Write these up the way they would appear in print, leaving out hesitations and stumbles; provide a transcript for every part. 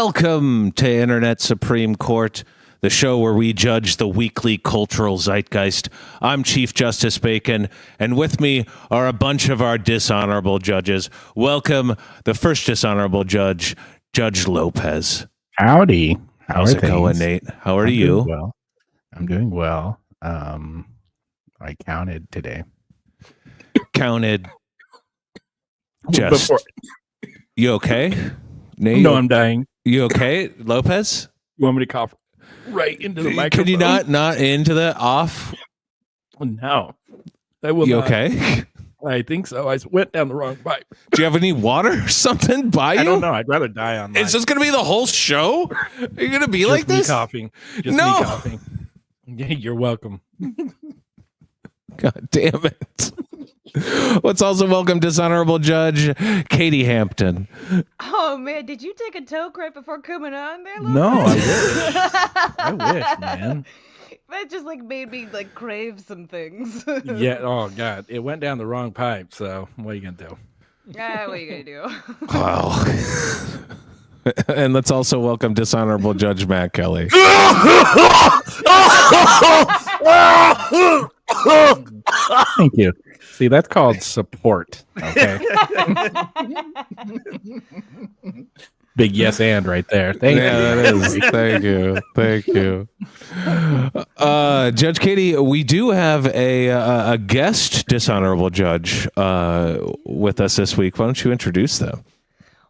Welcome to Internet Supreme Court, the show where we judge the weekly cultural zeitgeist. I'm Chief Justice Bacon, and with me are a bunch of our dishonorable judges. Welcome the first dishonorable judge, Judge Lopez. Howdy. How's it going, Nate? How are you? Well, I'm doing well. I counted today. Counted. Just. You okay? Nate? No, I'm dying. You okay, Lopez? You want me to cough right into the microphone? Can you not into the off? No. I will you not. Okay? I think so. I went down the wrong pipe. Do you have any water or something by you? I don't know. I'd rather die on mine. Is this going to be the whole show? Are you going to be Just like this? Me coughing. Just no. me coughing. Yeah, you're welcome. God damn it. Let's also welcome dishonorable judge Katie Hampton. Oh man, did you take a toke right before coming on there? No, I wish. I wish, man. That just made me crave some things. Yeah. Oh God, it went down the wrong pipe. So what are you gonna do? What are you gonna do? Wow. And let's also welcome dishonorable Judge Matt Kelly. Thank you. See, that's called support. Okay. Big yes and right there. Thank you. That is. Thank you. Thank you. Judge Katie, we do have a guest dishonorable judge with us this week. Why don't you introduce them?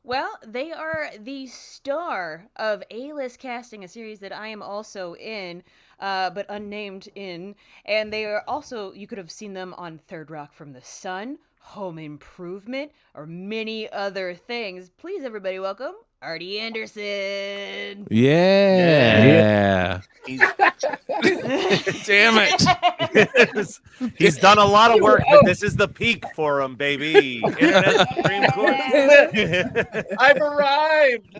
Well, they are the star of A-List Casting, a series that I am also in, but unnamed in. And they are also, you could have seen them on Third Rock from the Sun, Home Improvement, or many other things. Please, everybody, welcome Artie Anderson. Yeah. Damn it. He's done a lot of work, but this is the peak for him, baby. Internet Supreme Court. I've arrived.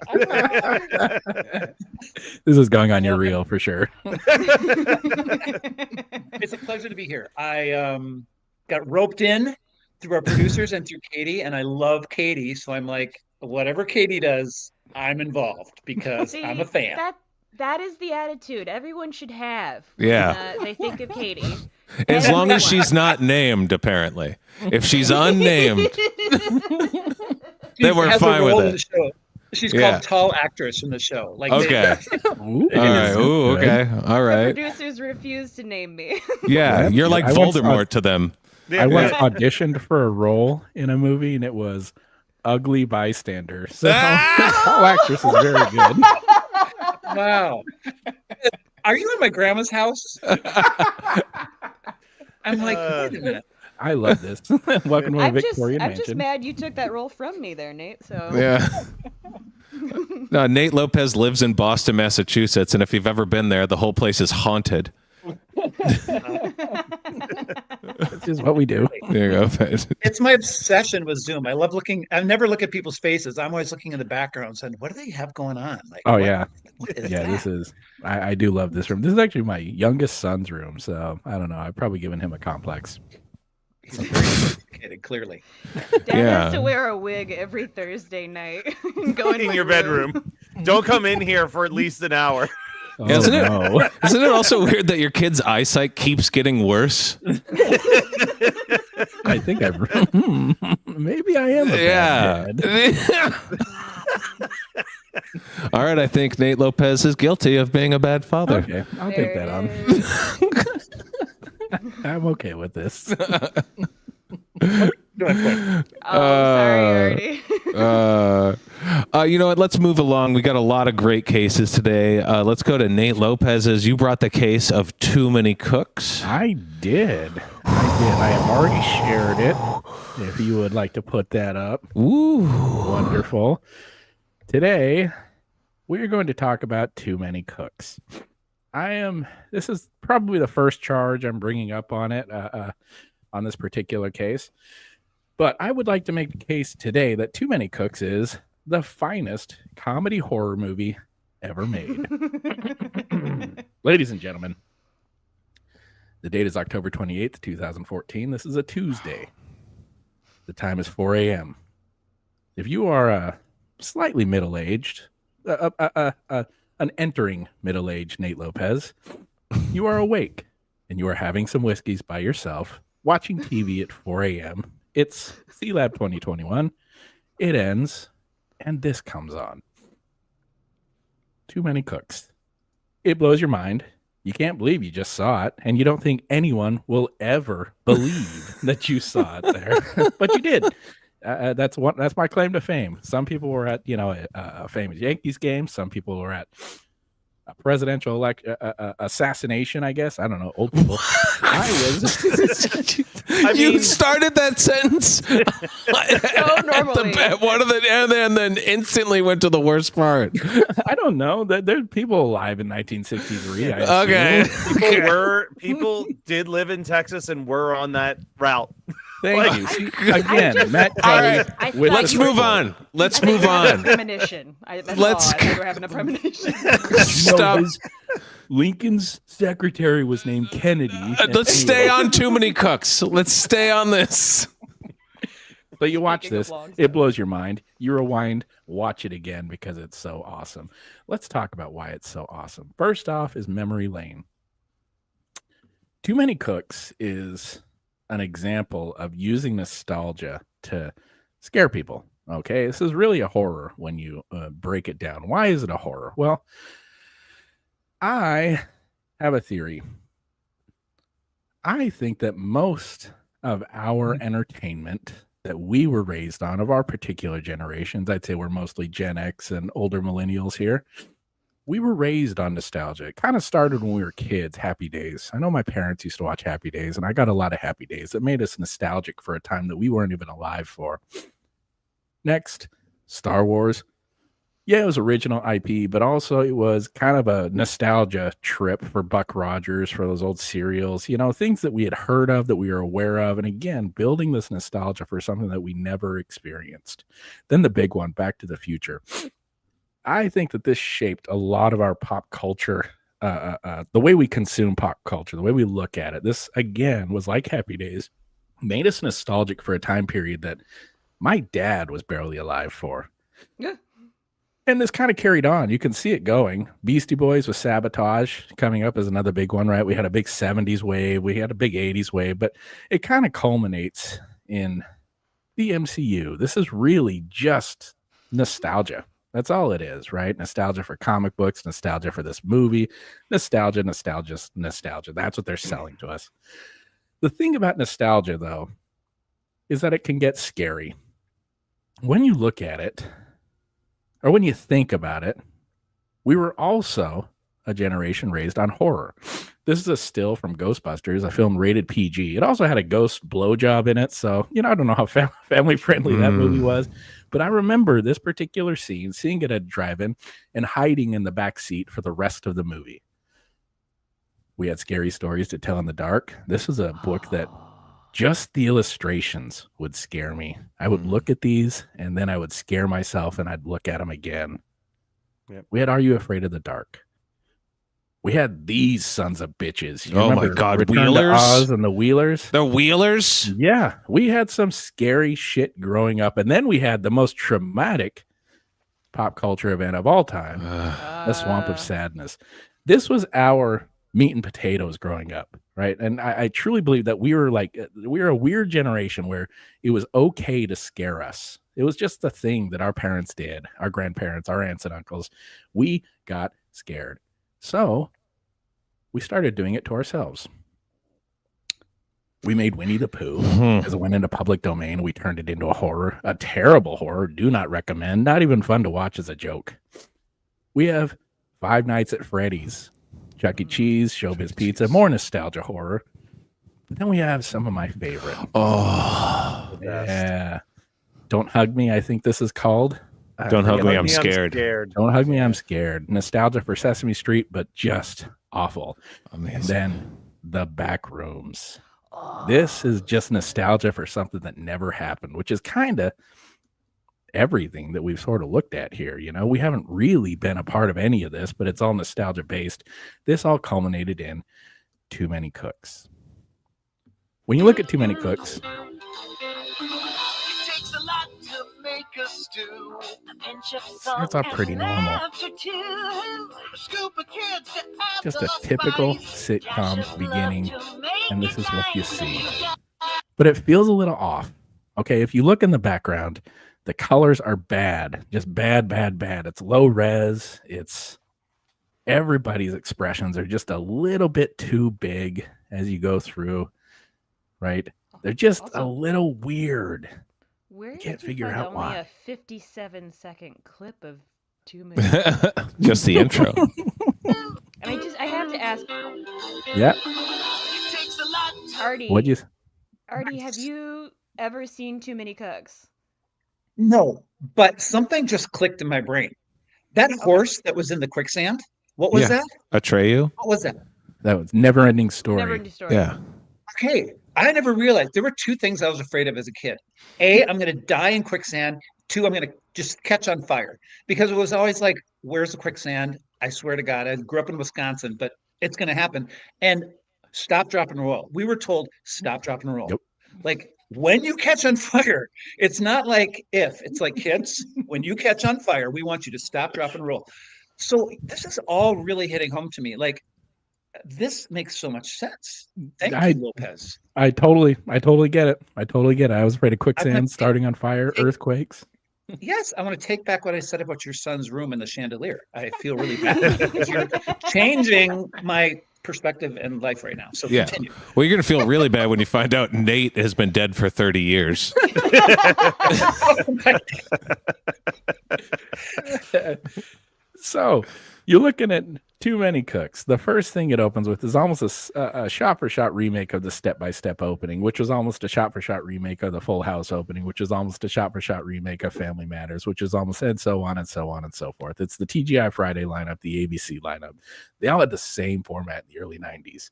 This is going on your reel for sure. It's a pleasure to be here. I got roped in through our producers and through Katie, and I love Katie, so I'm like, whatever Katie does, I'm involved because See, I'm a fan. That is the attitude everyone should have. Yeah. When, they think of Katie. As long as she's not named, apparently. If she's unnamed, then we're fine with it. She's called Tall Actress in the show. Okay. All right. Ooh, okay. All right. The producers refuse to name me. Yeah, you're like Voldemort to them. I once auditioned for a role in a movie, and it was Ugly Bystander. So Tall Actress is very good. Wow. Are you in my grandma's house? I'm like, wait a minute. I love this. Welcome to a Victorian mansion. I'm just mad you took that role from me there, Nate. So yeah. No, Nate Lopez lives in Boston, Massachusetts, and if you've ever been there, the whole place is haunted. That's just what we do. There you go. It's my obsession with Zoom. I never look at people's faces. I'm always looking in the background saying, what do they have going on? What is that? This is, I do love this room. This is actually my youngest son's room. So I don't know. I've probably given him a complex. He's very sophisticated, clearly. Dad has to wear a wig every Thursday night. Go in your bedroom. Don't come in here for at least an hour. Oh, isn't it also weird that your kid's eyesight keeps getting worse? I think maybe I am a bad dad. All right, I think Nate Lopez is guilty of being a bad father. Okay, I'll take that on. I'm okay with this. Sorry, Artie. You know what? Let's move along. We got a lot of great cases today. Let's go to Nate Lopez's. You brought the case of Too Many Cooks. I did. I have already shared it. If you would like to put that up. Ooh. Wonderful. Today, we're going to talk about Too Many Cooks. This is probably the first charge I'm bringing up on it, on this particular case. But I would like to make the case today that Too Many Cooks is the finest comedy horror movie ever made. Ladies and gentlemen, the date is October 28th, 2014. This is a Tuesday. The time is 4 a.m. If you are slightly middle-aged, an entering middle-aged Nate Lopez. You are awake and you are having some whiskeys by yourself, watching TV at 4 a.m. It's C-Lab 2021. It ends, and this comes on. Too Many Cooks. It blows your mind. You can't believe you just saw it, and you don't think anyone will ever believe that you saw it there, but you did. That's my claim to fame. Some people were at a famous Yankees game. Some people were at a presidential assassination. I guess I don't know. Old people. I was. You started that sentence normally. and then instantly went to the worst part. I don't know. There's people alive in 1963. Okay. People did live in Texas and were on that route. Thank you. See, again, Matt Kelly. Let's move on. Let's move on. Premonition. I thought you were having a premonition. Stop. Lincoln's secretary was named Kennedy. Let's stay on Too Many Cooks. Let's stay on this. So you watch this, it blows your mind. You rewind, watch it again because it's so awesome. Let's talk about why it's so awesome. First off is memory lane. Too Many Cooks is an example of using nostalgia to scare people. Okay, this is really a horror when you break it down. Why is it a horror? Well, I have a theory. I think that most of our entertainment that we were raised on, of our particular generations, I'd say we're mostly Gen X and older millennials here, we were raised on nostalgia. It kind of started when we were kids, Happy Days. I know my parents used to watch Happy Days, and I got a lot of Happy Days that made us nostalgic for a time that we weren't even alive for. Next, Star Wars. Yeah, it was original IP, but also it was kind of a nostalgia trip for Buck Rogers, for those old serials, things that we had heard of, that we were aware of. And again, building this nostalgia for something that we never experienced. Then the big one, Back to the Future. I think that this shaped a lot of our pop culture, the way we consume pop culture, the way we look at it. This, again, was like Happy Days, made us nostalgic for a time period that my dad was barely alive for. Yeah. And this kind of carried on. You can see it going. Beastie Boys with Sabotage coming up as another big one, right? We had a big 70s wave. We had a big 80s wave, but it kind of culminates in the MCU. This is really just nostalgia. That's all it is, right? Nostalgia for comic books, nostalgia for this movie, nostalgia. That's what they're selling to us. The thing about nostalgia, though, is that it can get scary. When you look at it, or when you think about it, we were also a generation raised on horror. This is a still from Ghostbusters, a film rated PG. It also had a ghost blowjob in it, so I don't know how family friendly that movie was, but I remember this particular scene, seeing it at a drive-in and hiding in the back seat for the rest of the movie. We had scary stories to tell in the dark. This was a book that just the illustrations would scare me. I would look at these and then I would scare myself and I'd look at them again. Yep. We had Are You Afraid of the Dark? We had these sons of bitches. Oh my God, Return to Wheelers? Oz and the Wheelers. The Wheelers? Yeah, we had some scary shit growing up. And then we had the most traumatic pop culture event of all time, The Swamp of Sadness. This was our meat and potatoes growing up, right? And I truly believe that we were a weird generation where it was okay to scare us. It was just the thing that our parents did, our grandparents, our aunts and uncles. We got scared. So we started doing it to ourselves. We made Winnie the Pooh as it went into public domain. We turned it into a horror, a terrible horror. Do not recommend. Not even fun to watch as a joke. We have Five Nights at Freddy's, Chuck E. Cheese, Showbiz Pizza, more nostalgia horror. But then we have some of my favorite. Oh, yeah. Don't Hug Me, I think this is called. Don't Hug Me, I'm scared. Don't Hug Me, I'm Scared. Nostalgia for Sesame Street, but just awful. Amazing. And then The Back Rooms. This is just nostalgia for something that never happened, which is kind of everything that we've sort of looked at here. We haven't really been a part of any of this, but it's all nostalgia based. This all culminated in Too Many Cooks. When you look at Too Many Cooks, It takes a lot to make Starts off pretty normal. Just a typical sitcom beginning, and this is what you see. But it feels a little off. Okay, if you look in the background, the colors are bad. Just bad, bad, bad. It's low res. It's everybody's expressions are just a little bit too big as you go through, right? They're just a little weird. Where Can't did you figure find out only why. a 57-second clip of 2 minutes? Just the intro. I mean, I have to ask, Yeah. Artie. What'd you? Artie, have you ever seen Too Many Cooks? No, but something just clicked in my brain. That horse that was in the quicksand, what was that? Atreyu? What was that? That was Never Ending Story. Never Ending Story. Yeah. Okay, I never realized there were two things I was afraid of as a kid. A, I'm going to die in quicksand. Two, I'm going to just catch on fire. Because it was always like, where's the quicksand? I swear to God, I grew up in Wisconsin, but it's going to happen. And stop, drop, and roll. We were told, stop, drop, and roll. Yep. Like, when you catch on fire, it's not like if. It's like, kids, when you catch on fire, we want you to stop, drop, and roll. So this is all really hitting home to me. Like, this makes so much sense. Thank you, Lopez. I totally get it. I was afraid of quicksand, starting on fire, earthquakes. Yes, I want to take back what I said about your son's room and the chandelier. I feel really bad because you're changing my perspective in life right now. So continue. Well, you're going to feel really bad when you find out Nate has been dead for 30 years. So you're looking at Too Many Cooks. The first thing it opens with is almost a shot-for-shot remake of the step-by-step opening, which was almost a shot-for-shot remake of the Full House opening, which is almost a shot-for-shot remake of Family Matters, which is almost, and so on and so on and so forth. It's the TGI Friday lineup, the ABC lineup. They all had the same format in the early 90s.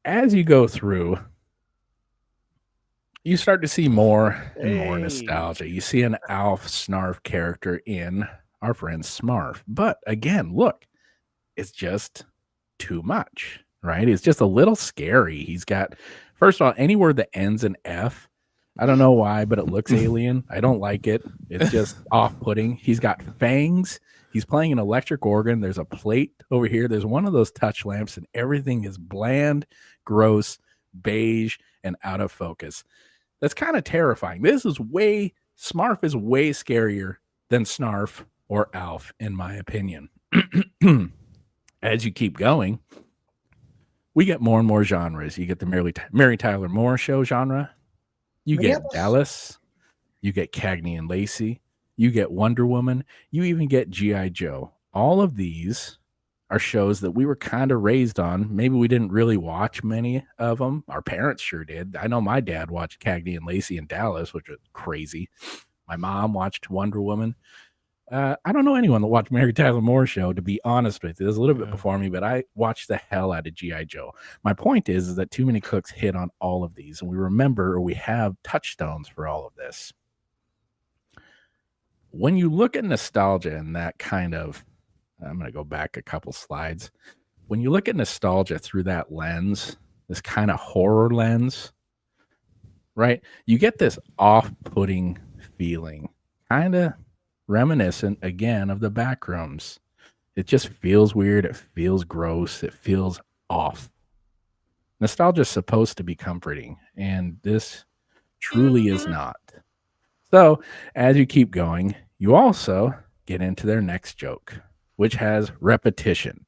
As you go through, you start to see more and more nostalgia. You see an Alf Snarf character in our friend Smurf. But again, look, it's just too much, right? It's just a little scary. He's got, first of all, any word that ends in F, I don't know why, but it looks alien. I don't like it. It's just off-putting. He's got fangs. He's playing an electric organ. There's a plate over here. There's one of those touch lamps, and everything is bland, gross, beige, and out of focus. That's kind of terrifying. Smurf is way scarier than Snarf or Alf, in my opinion. As you keep going, we get more and more genres. You get the Mary Tyler Moore Show genre. You get Dallas. You get Cagney and Lacey. You get Wonder Woman. You even get G.I. Joe. All of these are shows that we were kind of raised on. Maybe we didn't really watch many of them. Our parents sure did. I know my dad watched Cagney and Lacey and Dallas, which was crazy. My mom watched Wonder Woman. I don't know anyone that watched Mary Tyler Moore Show, to be honest with you. It was a little bit before me, but I watched the hell out of G.I. Joe. My point is that Too Many Cooks hit on all of these, and we remember, or we have touchstones for all of this. When you look at nostalgia and that kind of, I'm going to go back a couple slides. When you look at nostalgia through that lens, this kind of horror lens, right? You get this off-putting feeling, kind of reminiscent again of the Backrooms. It just feels weird. It feels gross. It feels off. Nostalgia is supposed to be comforting, and this truly is not. So as you keep going, you also get into their next joke, which has repetition.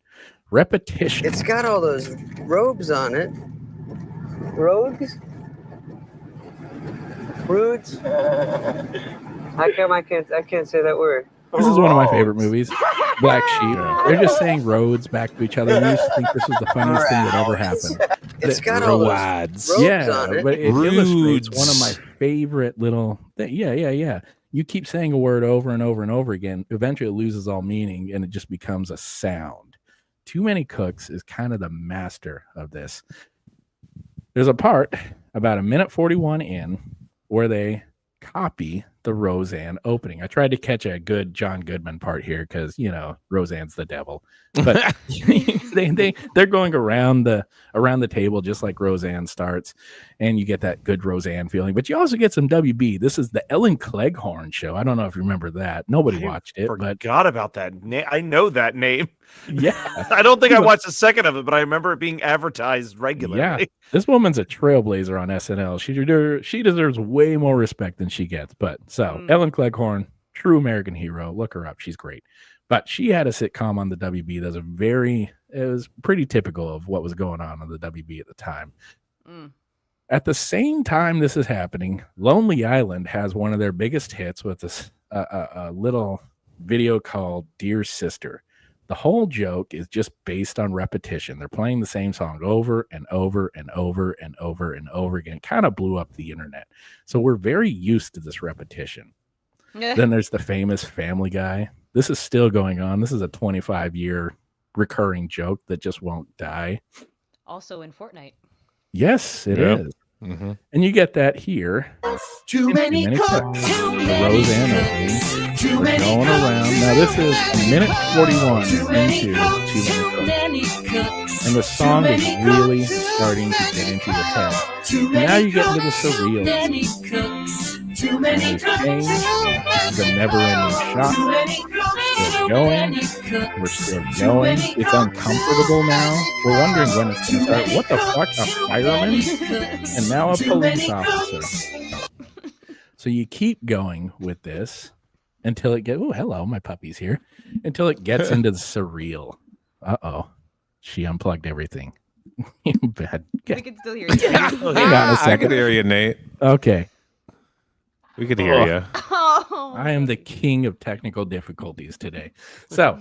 Repetition. It's got all those robes on it. Rogues? Rudes? How come I can't say that word? This is one of my favorite movies, Black Sheep. They're just saying roads back to each other. We used to think this was the funniest thing that ever happened. It's got all those robes on it. But it illustrates one of my favorite little yeah. You keep saying a word over and over and over again. Eventually it loses all meaning and it just becomes a sound. Too Many Cooks is kind of the master of this. There's a part about 1:41 in where they copy the Roseanne opening. I tried to catch a good John Goodman part here because Roseanne's the devil, but they're going around the table just like Roseanne starts, and you get that good Roseanne feeling. But you also get some WB. This is the Ellen Cleghorn show. I don't know if you remember that. Nobody watched it, but forgot about that name. I know that name. yeah, I don't think I watched a second of it, but I remember it being advertised regularly. yeah. This woman's a trailblazer on SNL. She deserves way more respect than she gets. But so Ellen Cleghorn, true American hero. Look her up. She's great. But she had a sitcom on the WB it was pretty typical of what was going on the WB at the time. At the same time this is happening, Lonely Island has one of their biggest hits with this a little video called Dear Sister. The whole joke is just based on repetition. They're playing the same song over and over and over and over and over again. It kind of blew up the internet. So we're very used to this repetition. Then there's the famous Family Guy. This is still going on. This is a 25-year recurring joke that just won't die. Also in Fortnite. Yes, it is. Mm-hmm. And you get that here. Too many cooks. The Roseanne opening. We're going around. Now this is minute 41 into Too Many Cooks. And the song is really starting to get into your head. And now you get into the surreal. And these change. This is a never-ending shot. Still going. We're still going. It's uncomfortable now. We're wondering when it's going to start. What the fuck? A fireman? And now a police officer. So you keep going with this until it gets... Oh, hello, my puppy's here. Until it gets into the surreal. Uh-oh. She unplugged everything. You bad. We can still hear you. Hang on a second. I can hear you, Nate. Okay. We could hear you. Oh. I am the king of technical difficulties today. So,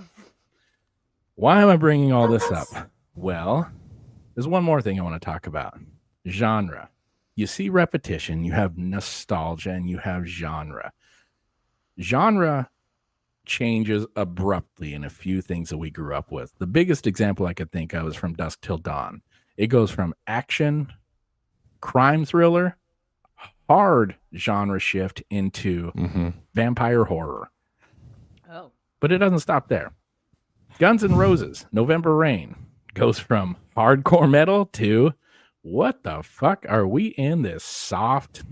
why am I bringing all this up? Well, there's one more thing I want to talk about. Genre. You see repetition, you have nostalgia, and you have genre. Genre changes abruptly in a few things that we grew up with. The biggest example I could think of is From Dusk Till Dawn. It goes from action, crime thriller, hard genre shift into vampire horror. Oh. But it doesn't stop there. Guns N' Roses, November Rain, goes from hardcore metal to what the fuck are we in this soft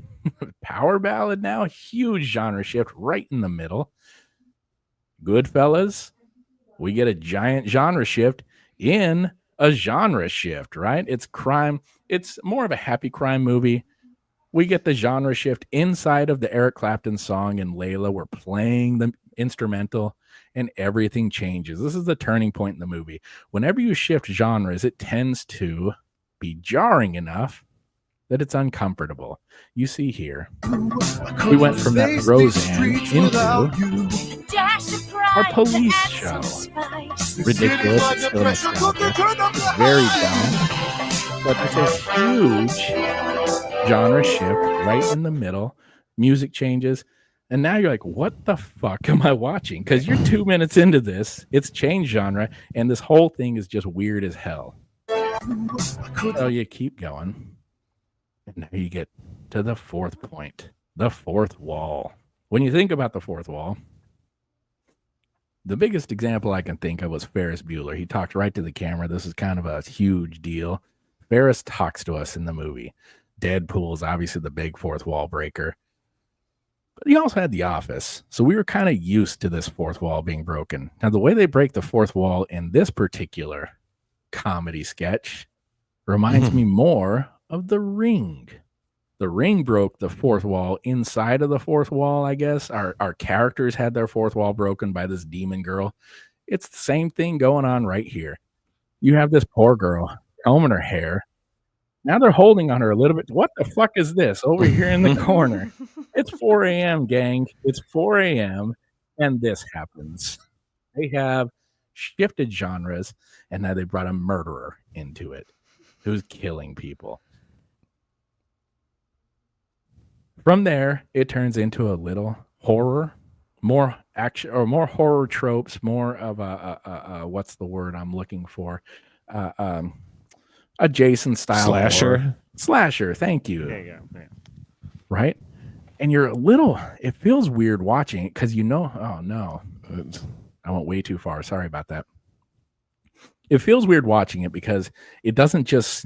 power ballad now? Huge genre shift right in the middle. Goodfellas, we get a giant genre shift in a genre shift, right? It's crime. It's more of a happy crime movie. We get the genre shift inside of the Eric Clapton song and Layla. We're playing the instrumental and everything changes. This is the turning point in the movie. Whenever you shift genres, it tends to be jarring enough that it's uncomfortable. You see here, we went from that Roseanne into our police show. Ridiculous, it's still nostalgic, very dumb, but it's a huge genre shift right in the middle. Music changes, and now you're like, what the fuck am I watching? Because you're 2 minutes into this, it's changed genre, and this whole thing is just weird as hell. So you keep going, and now you get to the fourth point, the fourth wall. When you think about the fourth wall, the biggest example I can think of was Ferris Bueller. He talked right to the camera. This is kind of a huge deal. Ferris talks to us in the movie. Deadpool is obviously the big fourth wall breaker. But he also had The Office. So we were kind of used to this fourth wall being broken. Now, the way they break the fourth wall in this particular comedy sketch reminds me more of The Ring. The Ring broke the fourth wall inside of the fourth wall, I guess. Our characters had their fourth wall broken by this demon girl. It's the same thing going on right here. You have this poor girl combing her hair. Now they're holding on her a little bit. What the fuck is this over here in the corner? It's 4 a.m., gang. It's 4 a.m., and this happens. They have shifted genres, and now they brought a murderer into it who's killing people. From there, it turns into a little horror, more action, or more horror tropes, more of a what's the word I'm looking for? A Jason style Slasher. Horror. Slasher, thank you. There you go. Yeah. Right? and you're a little. It feels weird watching it because oh no, I went way too far. Sorry about that. It feels weird watching it because it doesn't just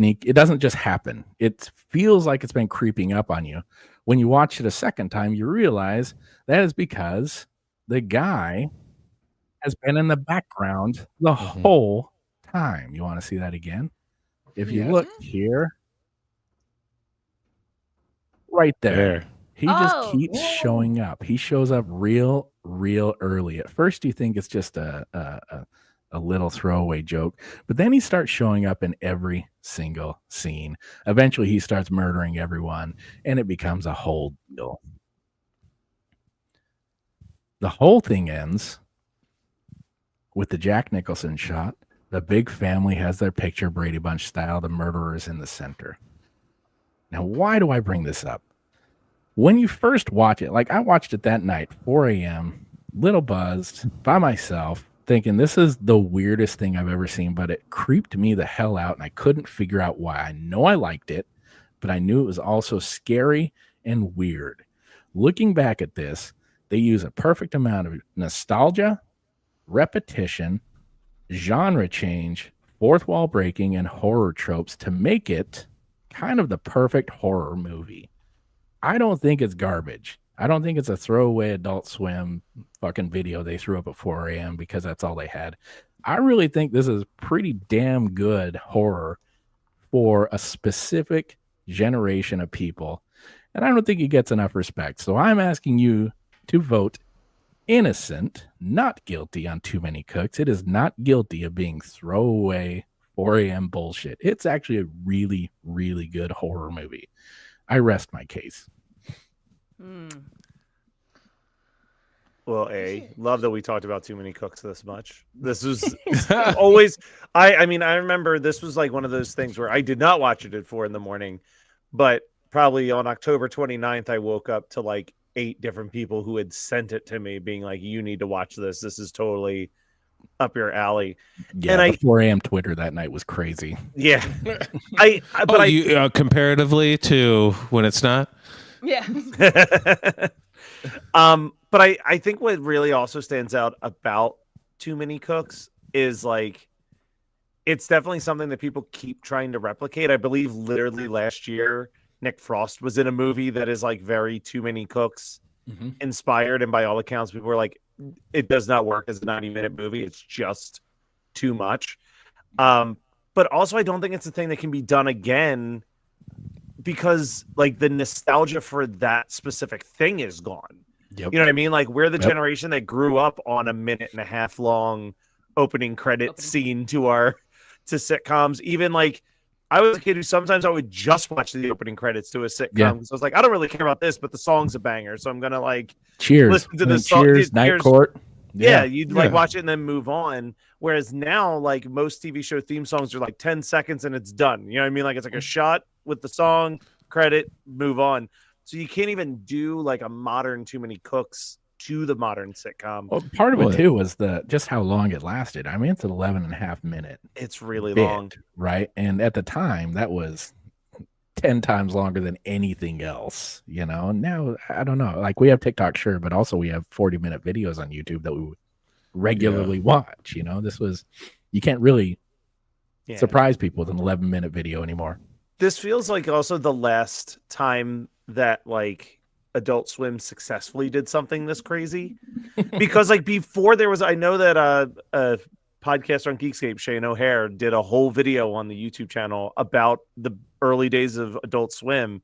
happen. It feels like it's been creeping up on you. When you watch it a second time, you realize that is because the guy has been in the background the whole time. You want to see that again? If you look here, right there. He just keeps showing up. He shows up real early. At first, you think it's just a little throwaway joke, but then he starts showing up in every single scene. Eventually, he starts murdering everyone, and it becomes a whole deal. The whole thing ends with the Jack Nicholson shot. The big family has their picture, Brady Bunch style. The murderer is in the center. Now, why do I bring this up? When you first watch it, like I watched it that night, 4 a.m., little buzzed, by myself, thinking this is the weirdest thing I've ever seen, but it creeped me the hell out, and I couldn't figure out why. I know I liked it, but I knew it was also scary and weird. Looking back at this, they use a perfect amount of nostalgia, repetition, genre change, fourth wall breaking, and horror tropes to make it kind of the perfect horror movie. I don't think it's garbage. I don't think it's a throwaway Adult Swim fucking video they threw up at 4 a.m. because that's all they had. I really think this is pretty damn good horror for a specific generation of people. And I don't think it gets enough respect. So I'm asking you to vote innocent, not guilty on Too Many Cooks. It is not guilty of being throwaway 4 a.m. bullshit. It's actually a really, really good horror movie. I rest my case. Well, love that we talked about Too Many Cooks this much. This was always, I mean, I remember this was like one of those things where I did not watch it at 4 a.m, but probably on October 29th, I woke up to like 8 different people who had sent it to me being like, you need to watch this. This is totally up your alley. Yeah, and the 4 a.m. Twitter that night was crazy. Yeah. Comparatively to when it's not? Yeah. But I think what really also stands out about Too Many Cooks is like it's definitely something that people keep trying to replicate. I believe literally last year Nick Frost was in a movie that is like very Too Many Cooks inspired, and by all accounts people were like, it does not work as a 90-minute movie. It's just too much. But also I don't think it's a thing that can be done again because like the nostalgia for that specific thing is gone. Yep. You know what I mean? Like we're the generation that grew up on a 1.5-minute long opening credit scene to sitcoms. Even like I was a kid who sometimes I would just watch the opening credits to a sitcom. So I was like, I don't really care about this, but the song's a banger. So I'm going to like listen to the song. Cheers, Night Court. Yeah, you'd like watch it and then move on. Whereas now, like most TV show theme songs are like 10 seconds and it's done. You know what I mean? Like it's like a shot with the song, credit, move on. So you can't even do like a modern Too Many Cooks to the modern sitcom. Well, part of it too was just how long it lasted. I mean, it's an 11.5-minute. It's really long, right? And at the time, that was 10 times longer than anything else. You know, now I don't know. Like we have TikTok, sure, but also we have 40-minute videos on YouTube that we regularly watch. You know, you can't really surprise people with an 11-minute video anymore. This feels like also the last time that like Adult Swim successfully did something this crazy, because like before there was, I know that a podcaster on Geekscape, Shane O'Hare, did a whole video on the YouTube channel about the early days of Adult Swim.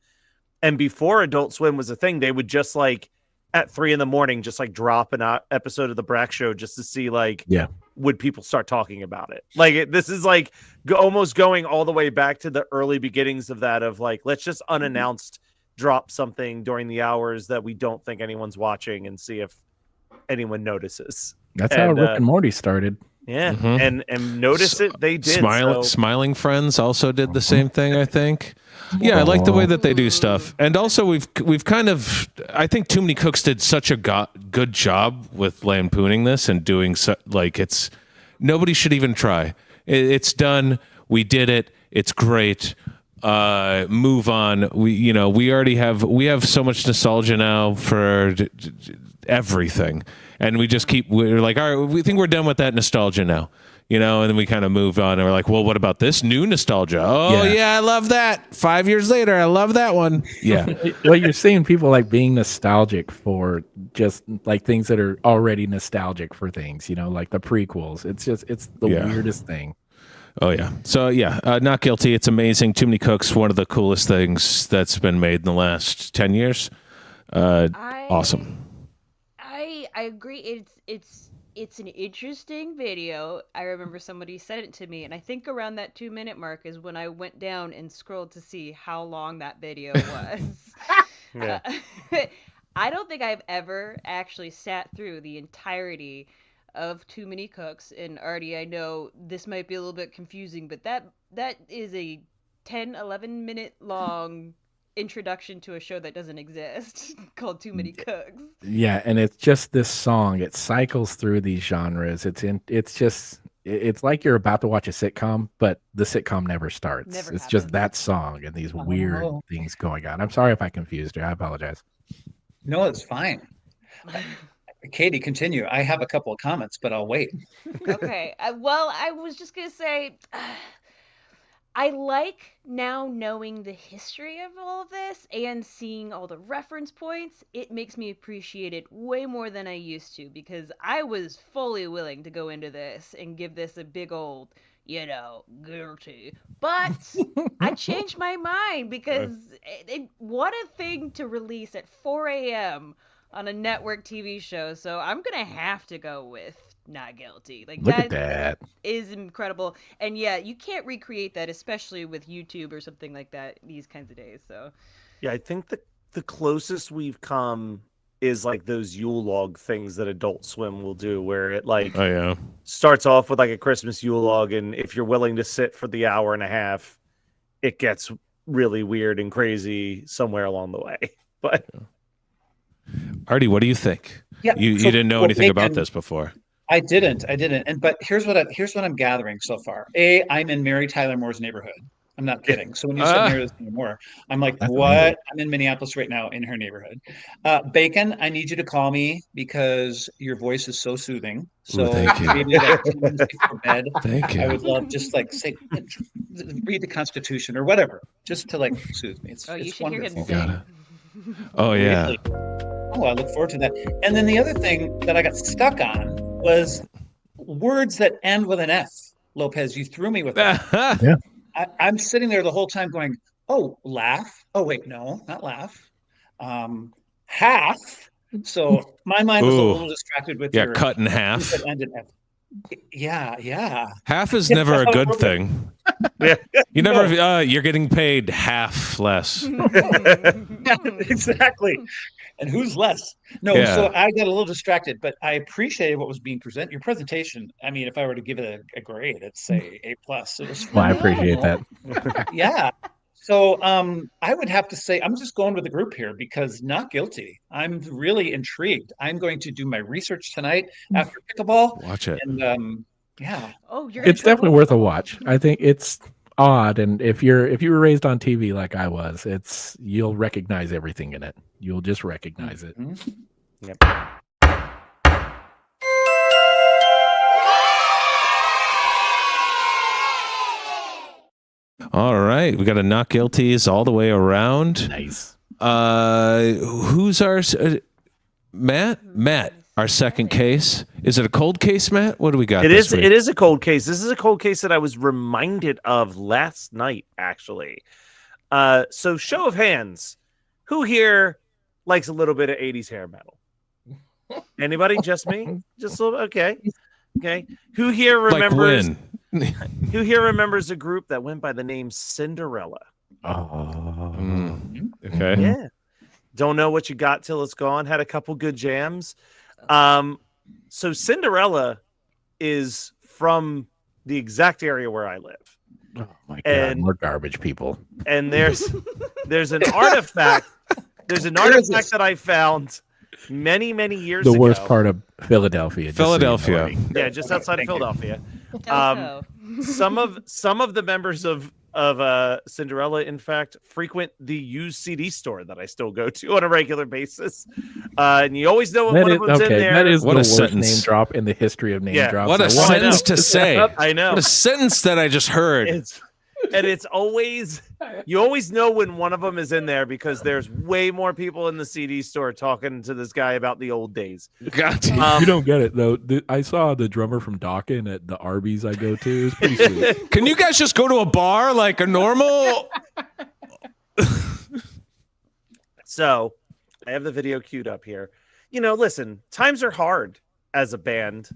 And before Adult Swim was a thing, they would just like at 3 a.m. just like drop an episode of the Brack Show just to see like, would people start talking about it? Like this is like almost going all the way back to the early beginnings of that, of like, let's just unannounced drop something during the hours that we don't think anyone's watching and see if anyone notices. That's how Rick and Morty started. Yeah. And notice it, they did. Smiling Friends also did the same thing, I think. Yeah, I like the way that they do stuff. And also we've kind of, I think Too Many Cooks did such a good job with lampooning this and doing nobody should even try. It's done. We did it. It's great. move on. We already have so much nostalgia now for everything, and we're like, all right, we think we're done with that nostalgia now. And then we kind of move on and we're like, well, what about this new nostalgia? Oh yeah, I love that. 5 years later, I love that one. Yeah. Well, you're seeing people like being nostalgic for just like things that are already nostalgic for things, like the prequels. It's the weirdest thing. Oh yeah. So yeah, not guilty. It's amazing. Too Many Cooks, one of the coolest things that's been made in the last 10 years. Awesome. I agree. It's an interesting video. I remember somebody sent it to me, and I think around that 2-minute mark is when I went down and scrolled to see how long that video was. Yeah. I don't think I've ever actually sat through the entirety of Too Many Cooks, and Artie, I know this might be a little bit confusing, but that is a 10-11 minute long introduction to a show that doesn't exist called Too Many Cooks. Yeah, and it's just this song. It cycles through these genres. It's like you're about to watch a sitcom, but the sitcom never starts. It's just that song and these weird things going on. I'm sorry if I confused you. I apologize. No, it's fine. Katie, continue. I have a couple of comments, but I'll wait. Okay. Well, I was just going to say, I like now knowing the history of all of this and seeing all the reference points. It makes me appreciate it way more than I used to, because I was fully willing to go into this and give this a big old, guilty. But I changed my mind because what a thing to release at 4 a.m. on a network TV show. So I'm going to have to go with not guilty. Like, look at that. Is incredible. And yeah, you can't recreate that, especially with YouTube or something like that these kinds of days. So yeah, I think the closest we've come is like those Yule log things that Adult Swim will do, where it starts off with like a Christmas Yule log, and if you're willing to sit for the hour and a half, it gets really weird and crazy somewhere along the way. But Artie, what do you think? Yeah, you didn't know anything about this before. I didn't. But here's what I'm gathering so far. I'm in Mary Tyler Moore's neighborhood. I'm not kidding. So when you said Mary Tyler Moore, I'm like, That's what? amazing. I'm in Minneapolis right now in her neighborhood. Bacon, I need you to call me because your voice is so soothing. So thank you. maybe like 10 minutes before bed, Thank you. I would love just like say, read the Constitution or whatever, just to like soothe me. you It's should hear wonderful. him sing. Oh yeah. Really. Oh, I look forward to that. And then the other thing that I got stuck on was words that end with an F. Lopez, you threw me with that. Yeah. I'm sitting there the whole time going, oh, laugh. Oh, wait, no, not laugh. Half. So my mind was a little distracted with your cut in half. that end in F. Yeah. Half is never a good thing. Yeah. You never. You're getting paid half less. Exactly. And who's less? No, so I got a little distracted, but I appreciated what was being presented. Your presentation, I mean, if I were to give it a grade, it's say A+. It was Well, I appreciate that. yeah. So I would have to say I'm just going with the group here because not guilty. I'm really intrigued. I'm going to do my research tonight after pickleball. Watch it. And yeah. Oh, It's definitely worth a watch. I think it's odd, and if you were raised on TV like I was, you'll recognize everything in it. You'll just recognize it. Mm-hmm. Yep. All right, we got a not guilties all the way around. Nice. Who's our Matt? Matt, our second case. Is it a cold case, Matt? What do we got? It this week? is a cold case. This is a cold case that I was reminded of last night, actually. So show of hands, who here likes a little bit of 80s hair metal? Anybody? Just me? Just a little bit? Okay. Who here remembers? Like Who here remembers a group that went by the name Cinderella? Oh. Okay. Yeah. Don't know what you got till it's gone. Had a couple good jams. So Cinderella is from the exact area where I live. Oh my God! And- More garbage people. And there's an artifact. There's an artifact that I found many years ago. The worst part of Philadelphia. just so you know, Philadelphia. Artie. Yeah, just outside of Thank you. Philadelphia. Oh, Some of the members of of Cinderella, in fact, frequent the used CD store that I still go to on a regular basis. And you always know when one of them's in there. That is What the a worst sentence. name drop in the history of name drops. What a I wanted sentence to to say. I know. What a sentence that I just heard. It's always, you always know when one of them is in there because there's way more people in the CD store talking to this guy about the old days. God, You don't get it though. I saw the drummer from Dawkins at the Arby's I go to. It's pretty sweet. can you guys just go to a bar like a normal? So I have the video queued up here. Listen, times are hard as a band.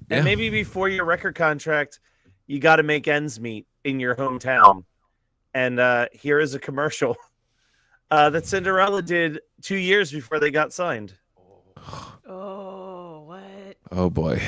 And maybe before your record contract, you got to make ends meet in your hometown. And here is a commercial that Cinderella did 2 years before they got signed. Oh, what? Oh boy.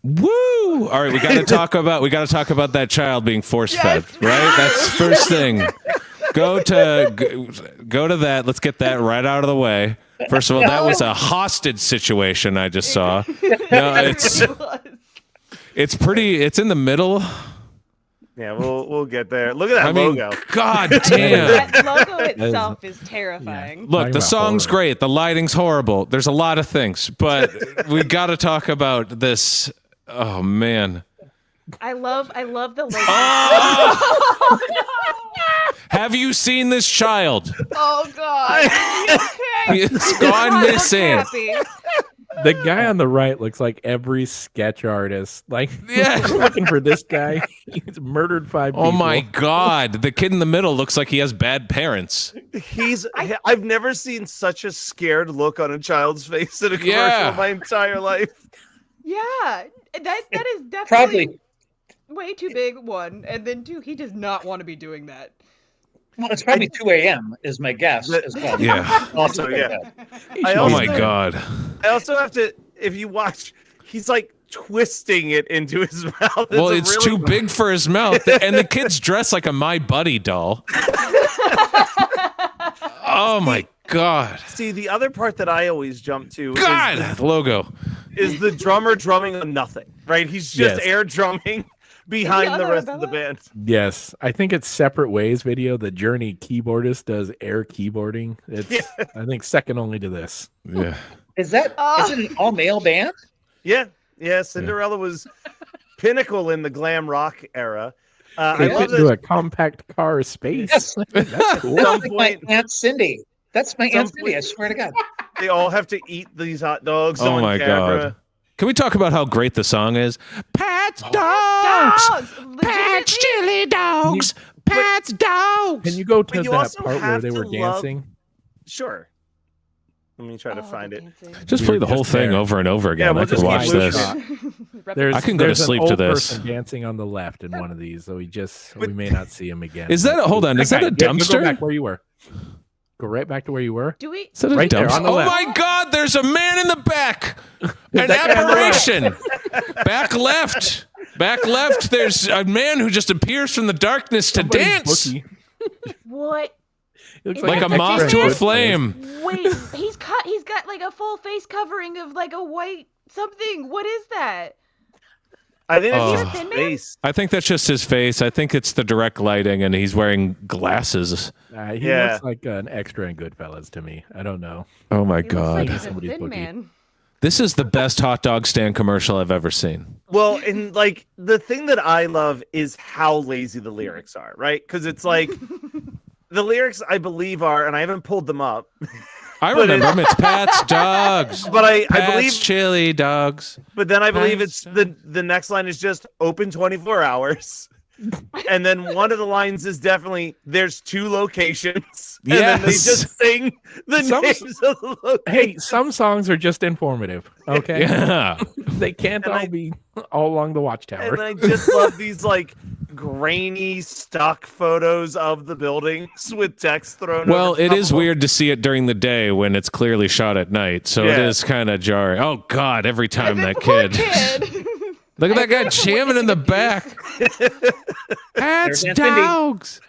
Woo! All right, we got to talk about that child being force fed, right? That's first thing. Go to that. Let's get that right out of the way. First of all, that was a hostage situation I just saw. No, it's pretty. It's in the middle. Yeah, we'll get there. Look at that logo. God damn. That logo itself is terrifying. Look, the song's great. The lighting's horrible. There's a lot of things, but we got to talk about this. Oh man. I love the logo. Oh! Have you seen this child? Oh God. Okay. He's gone missing. The guy on the right looks like every sketch artist. Like, we're looking for this guy. He's murdered 5 people. Oh my God. The kid in the middle looks like he has bad parents. I've never seen such a scared look on a child's face in a commercial in my entire life. Yeah. That is definitely Probably way too big, one. And then two, he does not want to be doing that. Well, it's probably 2 a.m. is my guess as well. Yeah. Also, yeah. Oh my God. I also have to, if you watch, he's like twisting it into his mouth. Well, it's too big for his mouth. And the kid's dressed like a My Buddy doll. Oh my God. See, the other part that I always jump to the logo is the drummer drumming on nothing, right? He's just air drumming behind the rest of the band. Yes, I think it's Separate Ways video. The Journey keyboardist does air keyboarding. It's I think second only to this. Yeah. Is it an all-male band? Yeah. Cinderella was pinnacle in the glam rock era. They fit into a compact car space. Yes. That's cool. That's like my Aunt Cindy. That's my Aunt Cindy, I swear to God. They all have to eat these hot dogs Oh on my camera. God. Can we talk about how great the song is? Pat's dogs! Pat's chili dogs! Pat's dogs! Can you go to you that also part where have they to were love- dancing? Sure. Let me try to find it. Just play the whole thing over and over again. we'll I could just watch keep this. looking I can go to there's an sleep to old this. person dancing on the left in one of these, so we may not see him again. Is that hold on? Is that a Yeah, you dumpster? Go back where you were. Go right back to where you were. Do we? Is that a Right there, dumpster? on the Oh left. my God! There's a man in the back. An that guy on the left? apparition. Back left. Back left. There's a man who just appears from the darkness to Somebody's dance bookie. What? He looks like a an moth extra to a good flame. Wait, he's got like a full face covering of like a white something. What is that? I think Oh. it's Is he a his Thin Man? face. I think that's just his face. I think it's the direct lighting, and he's wearing glasses. He Yeah. looks like an extra in Goodfellas to me. I don't know. Oh my He looks like God! he's a Somebody's thin bookie. man. This is the best hot dog stand commercial I've ever seen. Well, and like the thing that I love is how lazy the lyrics are, right? Because it's like the lyrics I believe are, and I haven't pulled them up, I But remember him. It's Pat's dogs. but I Pat's believe, chili dogs. but then I believe Pat's it's the next line is just open 24 hours. And then one of the lines is definitely there's 2 locations. And Yes. then they just sing the Some- names of the locations. Hey, some songs are just informative. Okay, Yeah. they can't And all I- be all along the watchtower. And I just love these like grainy stock photos of the buildings with text thrown Well, over it top is of them. weird to see it during the day when it's clearly shot at night. So it Yeah. is kind of jarring. Oh, God, every time that Poor kid. kid. Look at that guy jamming in the back. Cats, There's Aunt Cindy. dogs.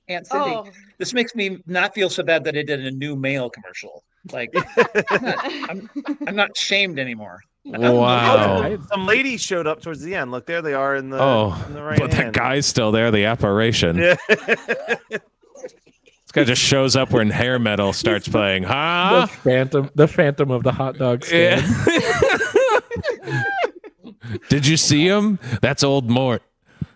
Aunt Cindy, Oh. this makes me not feel so bad that I did a new mail commercial. Like, I'm not shamed anymore. Wow. Some ladies showed up towards the end. Look, there they are in the, Oh, in the right but that hand. guy's still there, the apparition. Yeah. This guy just shows up when hair metal starts playing. Huh? The phantom of the hot dog Yeah. stand. Did you see him? That's old Mort.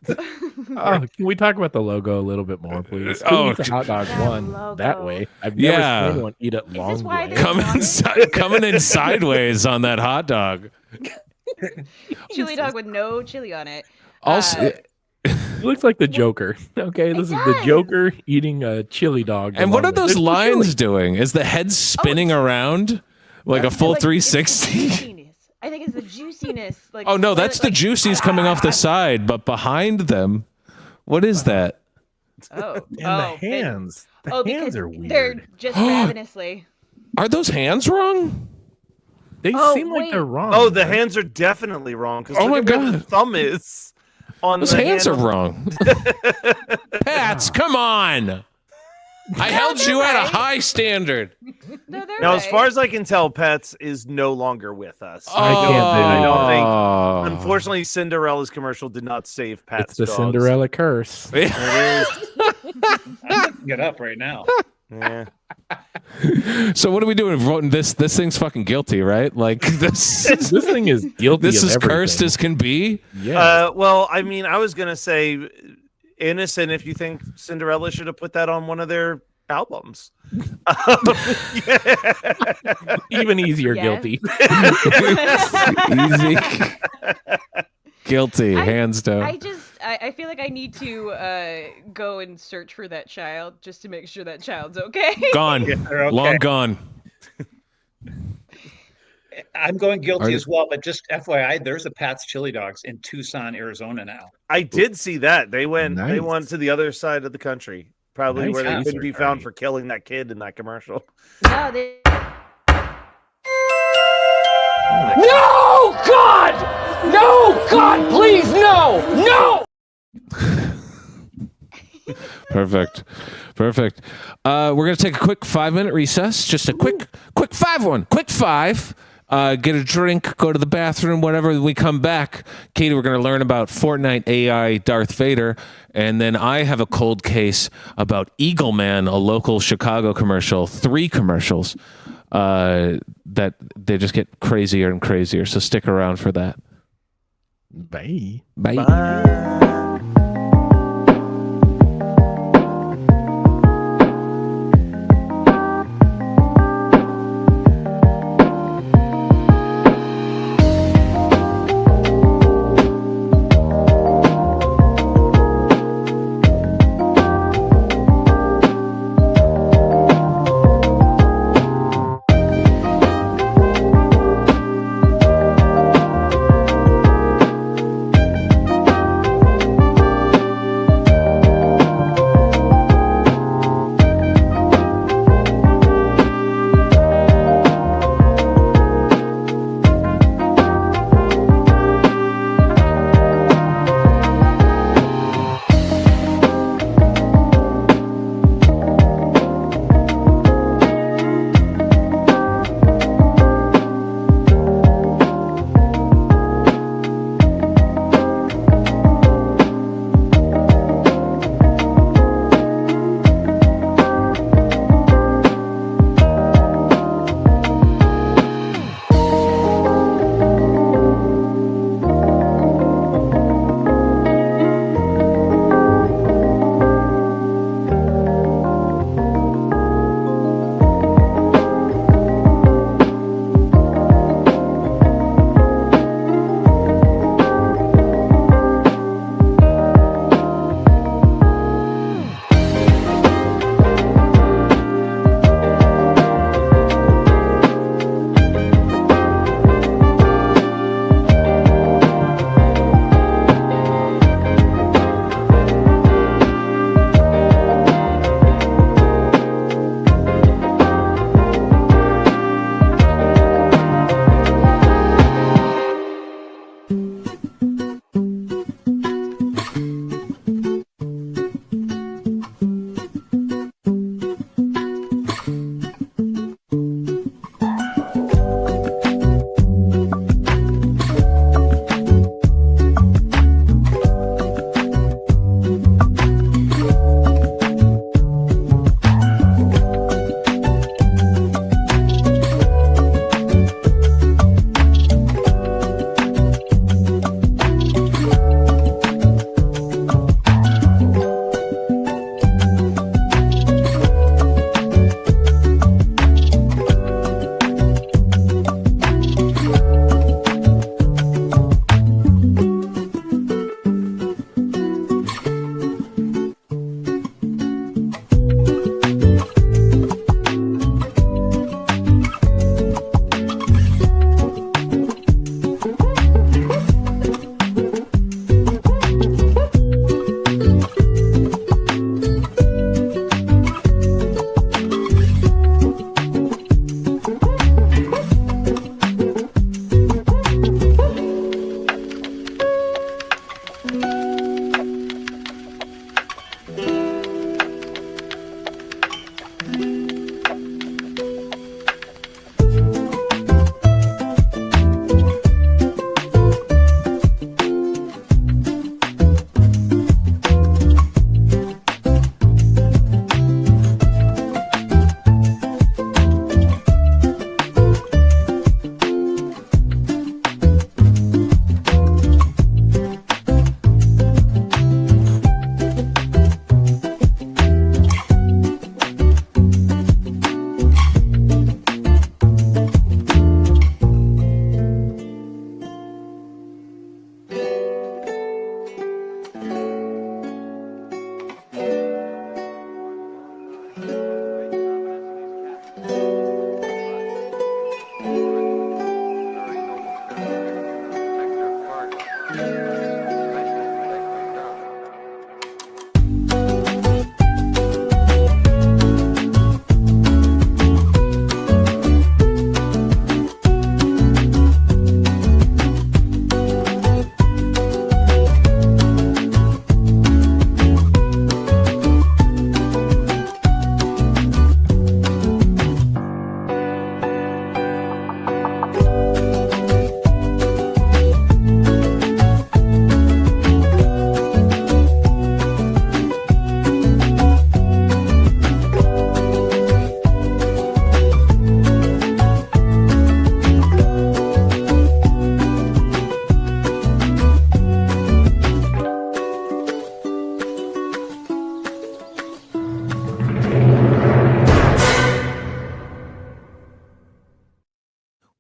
Oh, can we talk about the logo a little bit more, please? Oh, Who eats a hot dog that one that logo. way? I've never Yeah. seen anyone eat it this long why way. they- Coming in sideways on that hot dog. Chili dog with no chili on it. Also, It looks like the Joker. Okay, this is the does. Joker eating a chili dog. and what along are with- those There's no lines chili. doing? Is the head spinning around like a full Like, it's the 360? juiciness. I think it's the juiciness. Like, Oh no, that's the like- juices coming off the side, but behind them, what is that? Oh, And the oh, they- hands. The oh, hands because are weird. they're just ravenously. Are those hands wrong? They Oh, seem like wait. they're wrong. Oh, the hands are definitely wrong. Because Oh my look at where the God. thumb is on Those the hands are handle. wrong. Pats, come on. I held they're you at a right. high standard. No, they're Now, as right. far as I can tell, Pets is no longer with us. I can't believe it. Oh. Unfortunately, Cinderella's commercial did not save Pat's It's the dogs. Cinderella curse. It is. I'm looking it up right now. Yeah. So what are we doing? Voting this thing's fucking guilty, right? Like this. This thing is guilty. This of is cursed everything. as can be. Yeah. Well, I mean, I was gonna say innocent if you think Cinderella should have put that on one of their albums. Even easier Yes. guilty. Easy. Guilty, hands down. I feel like I need to go and search for that child just to make sure that child's okay. Gone. They're okay. Long gone. I'm going guilty Are- as well, but just FYI, there's a Pat's Chili Dogs in Tucson, Arizona now. I did see that they went Nice. to the other side of the country, probably Nice where they couldn't be research, found Arnie. for killing that kid in that commercial. No, they, No, God! No, God, please, no! No! Perfect. We're gonna take a quick 5-minute recess. Just a quick 5 Quick 5. Get a drink, go to the bathroom, whatever. When we come back, Katie, we're gonna learn about Fortnite AI Darth Vader, and then I have a cold case about Eagleman, a local Chicago commercial. 3 commercials that they just get crazier and crazier. So stick around for that. Bye. Bye.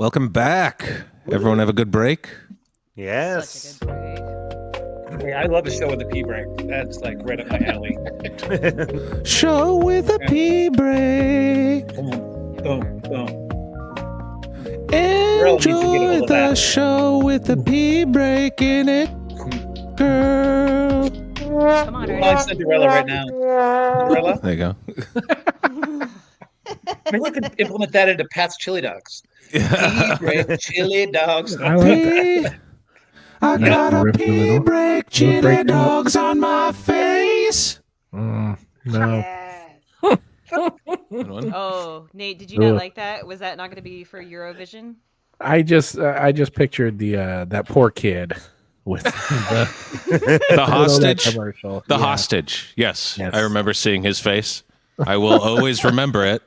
Welcome back. Everyone have a good break? Yes. Such a good break. Hey, I love a show with a pee break. That's like right up my alley. Show with a pee break. Boom, boom. Girl needs to get a hold Enjoy of the that. show with a pee break in it, girl. Come on, I'm calling Ernie. Cinderella right now. Cinderella? There you go. Maybe we could implement that into Pat's Chili Dogs. Pee break, chili dogs. I like that. Pee. I Nice got a riff in the pee middle. break, Little chili break down. dogs on my face. No. Yes. Good one. Oh, Nate, did you not Ugh. like that? Was that not going to be for Eurovision? I just pictured the that poor kid with The hostage. commercial. The Yeah. hostage. Yes. Yes. I remember seeing his face. I will always remember it.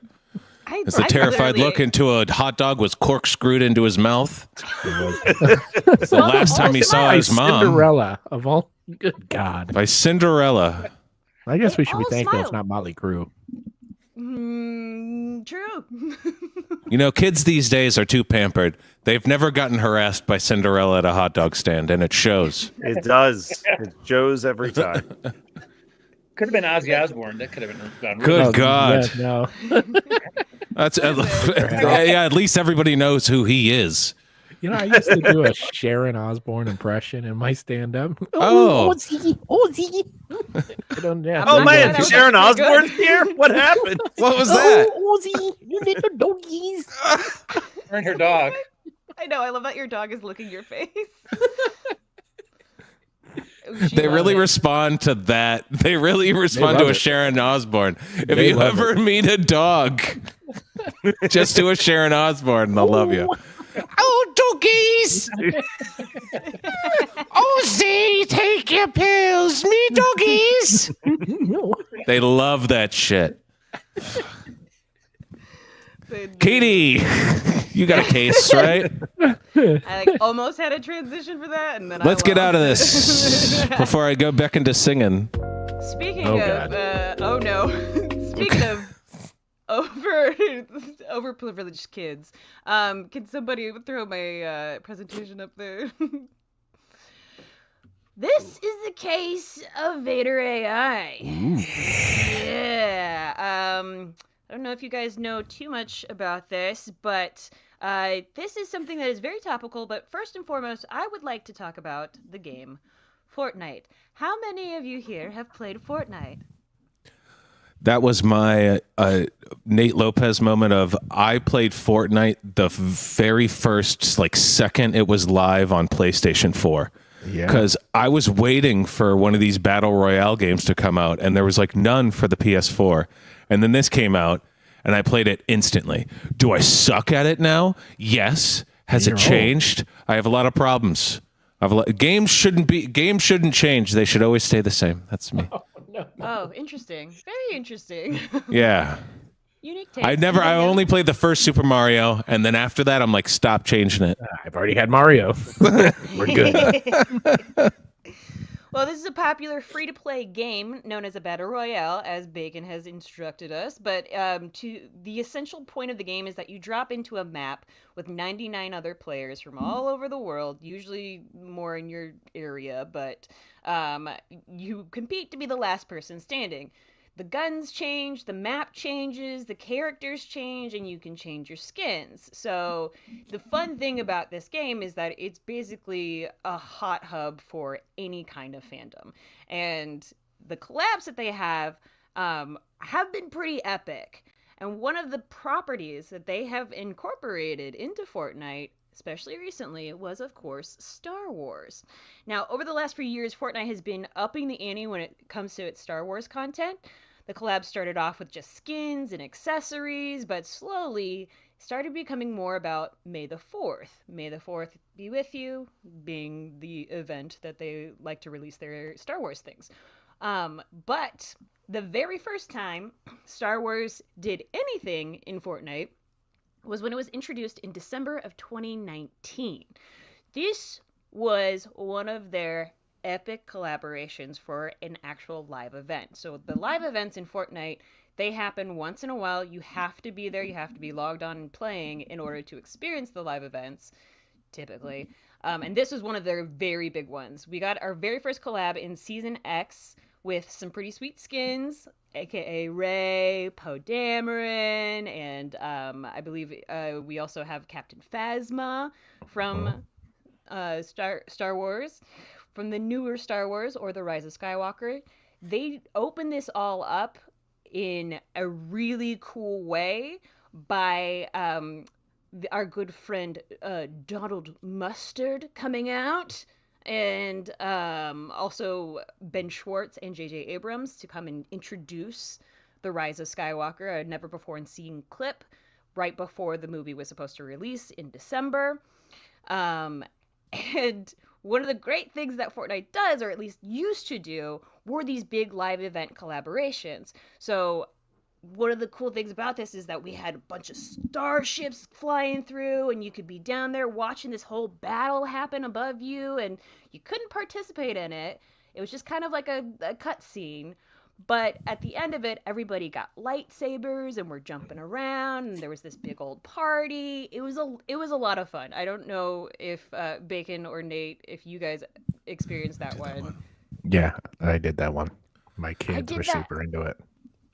As the terrified look into a hot dog was corkscrewed into his mouth. It's the last time he saw By his mom. Cinderella of all. Good God. By Cinderella. I guess we should be all thankful it's smile. not Motley Crue. True. You know, kids these days are too pampered. They've never gotten harassed by Cinderella at a hot dog stand, and it shows. It does. It shows every time. Could have been Ozzy Osbourne. That could have been done. Good Oh, God. yeah, no. That's yeah, at least everybody knows who he is. You know, I used to do a Sharon Osbourne impression in my stand-up. Oh. Ozzy, Ozzy. I don't know. Oh not man, good. That was Sharon pretty good. Osbourne's here? What happened? What was that? Ozzy, you little doggies. Her and her dog. I know. I love that your dog is licking your face. She They loves really it. respond to that. They really respond to love a it. Sharon Osbourne. If They you love ever meet a dog, just do a Sharon Osbourne and they'll love you. Oh, doggies! Ozzy, take your pills, me doggies! They love that shit. Katie, you got a case, right? I almost had a transition for that, and then Let's get out of lost this it. before I go back into singing. Speaking Oh, of, oh no. Speaking of overprivileged kids, can somebody throw my presentation up there? This is the case of Vader AI. Yeah. I don't know if you guys know too much about this, but this is something that is very topical. But first and foremost, I would like to talk about the game Fortnite. How many of you here have played Fortnite? That was my Nate Lopez moment of I played Fortnite the very first second it was live on PlayStation 4. Yeah. Because I was waiting for one of these battle royale games to come out, and there was none for the PS4. And then this came out, and I played it instantly. Do I suck at it now? Yes. Has it changed? I have a lot of problems. Games shouldn't change. They should always stay the same. That's me. Oh, interesting. Very interesting. Yeah. Unique taste. I only played the first Super Mario, and then after that, I'm like, stop changing it. I've already had Mario. We're good. Well, this is a popular free-to-play game known as a battle royale, as Bacon has instructed us. But the essential point of the game is that you drop into a map with 99 other players from all over the world, usually more in your area, but you compete to be the last person standing. The guns change, the map changes, the characters change, and you can change your skins. So the fun thing about this game is that it's basically a hot hub for any kind of fandom. And the collabs that they have been pretty epic. And one of the properties that they have incorporated into Fortnite, especially recently, was, of course, Star Wars. Now, over the last few years, Fortnite has been upping the ante when it comes to its Star Wars content. The collab started off with just skins and accessories, but slowly started becoming more about May the 4th. May the 4th be with you, being the event that they like to release their Star Wars things. But the very first time Star Wars did anything in Fortnite was when it was introduced in December of 2019. This was one of their epic collaborations for an actual live event. So the live events in Fortnite, they happen once in a while. You have to be there. You have to be logged on and playing in order to experience the live events, typically. And this was one of their very big ones. We got our very first collab in Season X with some pretty sweet skins, aka Rey, Poe Dameron, and I believe we also have Captain Phasma from Star Wars, from the newer Star Wars or the Rise of Skywalker. They opened this all up in a really cool way by our good friend Donald Mustard coming out, and also Ben Schwartz and J.J. Abrams to come and introduce the Rise of Skywalker, a never before seen clip right before the movie was supposed to release in December. And one of the great things that Fortnite does, or at least used to do, were these big live event collaborations. So one of the cool things about this is that we had a bunch of starships flying through, and you could be down there watching this whole battle happen above you, and you couldn't participate in it. It was just kind of like a cutscene. But at the end of it, everybody got lightsabers and were jumping around, and there was this big old party. It was a lot of fun. I don't know if Bacon or Nate, if you guys experienced that one. Yeah, I did that one. My kids were super into it.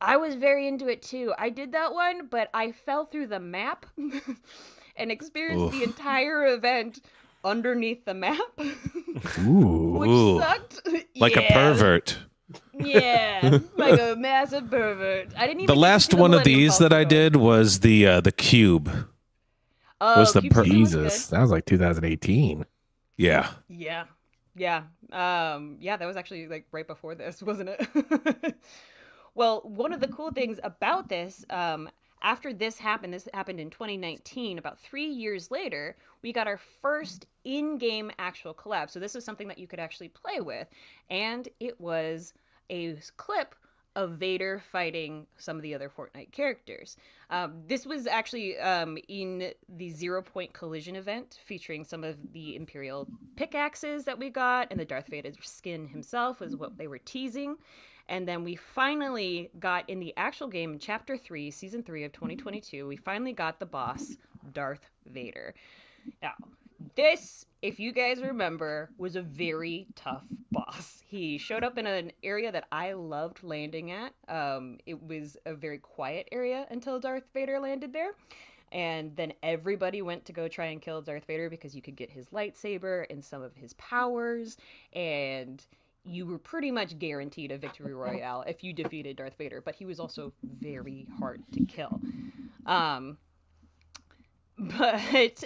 I was very into it too. I did that one, but I fell through the map and experienced the entire event underneath the map, which sucked. Like a pervert. Yeah, like a massive pervert. I didn't even. The last one of these that I did was the cube. Oh, was the Jesus, that was like 2018. Yeah. Yeah. Yeah. Yeah, that was actually like right before this, wasn't it? Well, one of the cool things about this, after this happened in 2019, about 3 years later, we got our first in-game actual collab. So this is something that you could actually play with. And it was a clip of Vader fighting some of the other Fortnite characters. This was actually in the 0 Point Collision event, featuring some of the Imperial pickaxes that we got, and the Darth Vader skin himself was what they were teasing. And then we finally got in the actual game in Chapter 3, Season 3 of 2022, we finally got the boss, Darth Vader. Now, this, if you guys remember, was a very tough boss. He showed up in an area that I loved landing at. It was a very quiet area until Darth Vader landed there. And then everybody went to go try and kill Darth Vader because you could get his lightsaber and some of his powers, and you were pretty much guaranteed a victory royale if you defeated Darth Vader, but he was also very hard to kill. But let's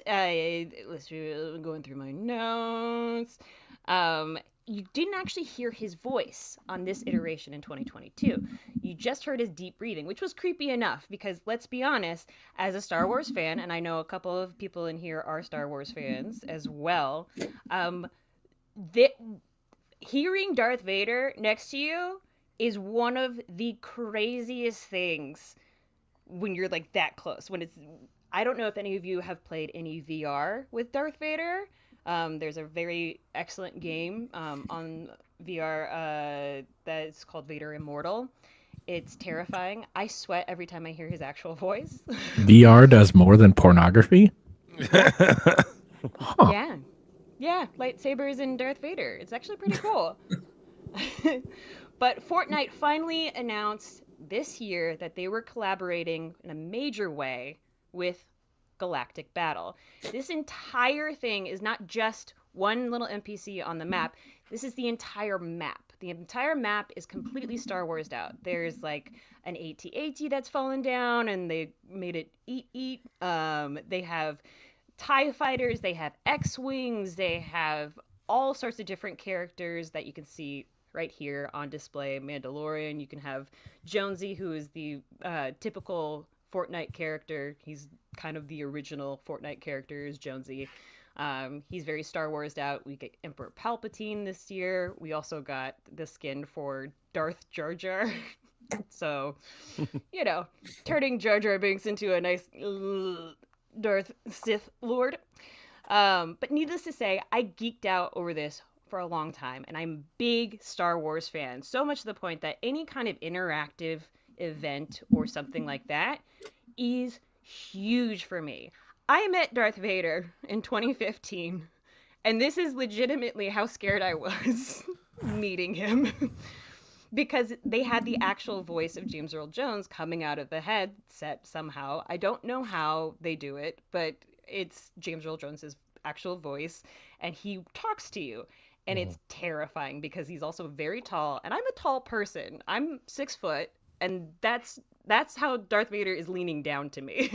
see, I'm going through my notes. You didn't actually hear his voice on this iteration in 2022. You just heard his deep breathing, which was creepy enough because, let's be honest, as a Star Wars fan, and I know a couple of people in here are Star Wars fans as well, hearing Darth Vader next to you is one of the craziest things when you're like that close. I don't know if any of you have played any VR with Darth Vader. There's a very excellent game on VR that's called Vader Immortal. It's terrifying. I sweat every time I hear his actual voice. VR does more than pornography? Yeah. Yeah, lightsabers and Darth Vader. It's actually pretty cool. But Fortnite finally announced this year that they were collaborating in a major way with Galactic Battle. This entire thing is not just one little NPC on the map. This is the entire map. The entire map is completely Star Wars'd out. There's like an AT-AT that's fallen down, and they made it eat. They have TIE fighters, they have X-Wings, they have all sorts of different characters that you can see right here on display. Mandalorian, you can have Jonesy, who is the typical Fortnite character. He's kind of the original Fortnite character, is Jonesy. He's very Star Wars'd out. We get Emperor Palpatine this year. We also got the skin for Darth Jar Jar. So, turning Jar Jar Binks into a nice Darth Sith Lord. But needless to say, I geeked out over this for a long time, and I'm a big Star Wars fan, so much to the point that any kind of interactive event or something like that is huge for me. I met Darth Vader in 2015, and this is legitimately how scared I was meeting him. Because they had the actual voice of James Earl Jones coming out of the headset somehow. I don't know how they do it, but it's James Earl Jones's actual voice, and he talks to you. And it's terrifying because he's also very tall, and I'm a tall person. I'm 6 foot, and that's how Darth Vader is leaning down to me.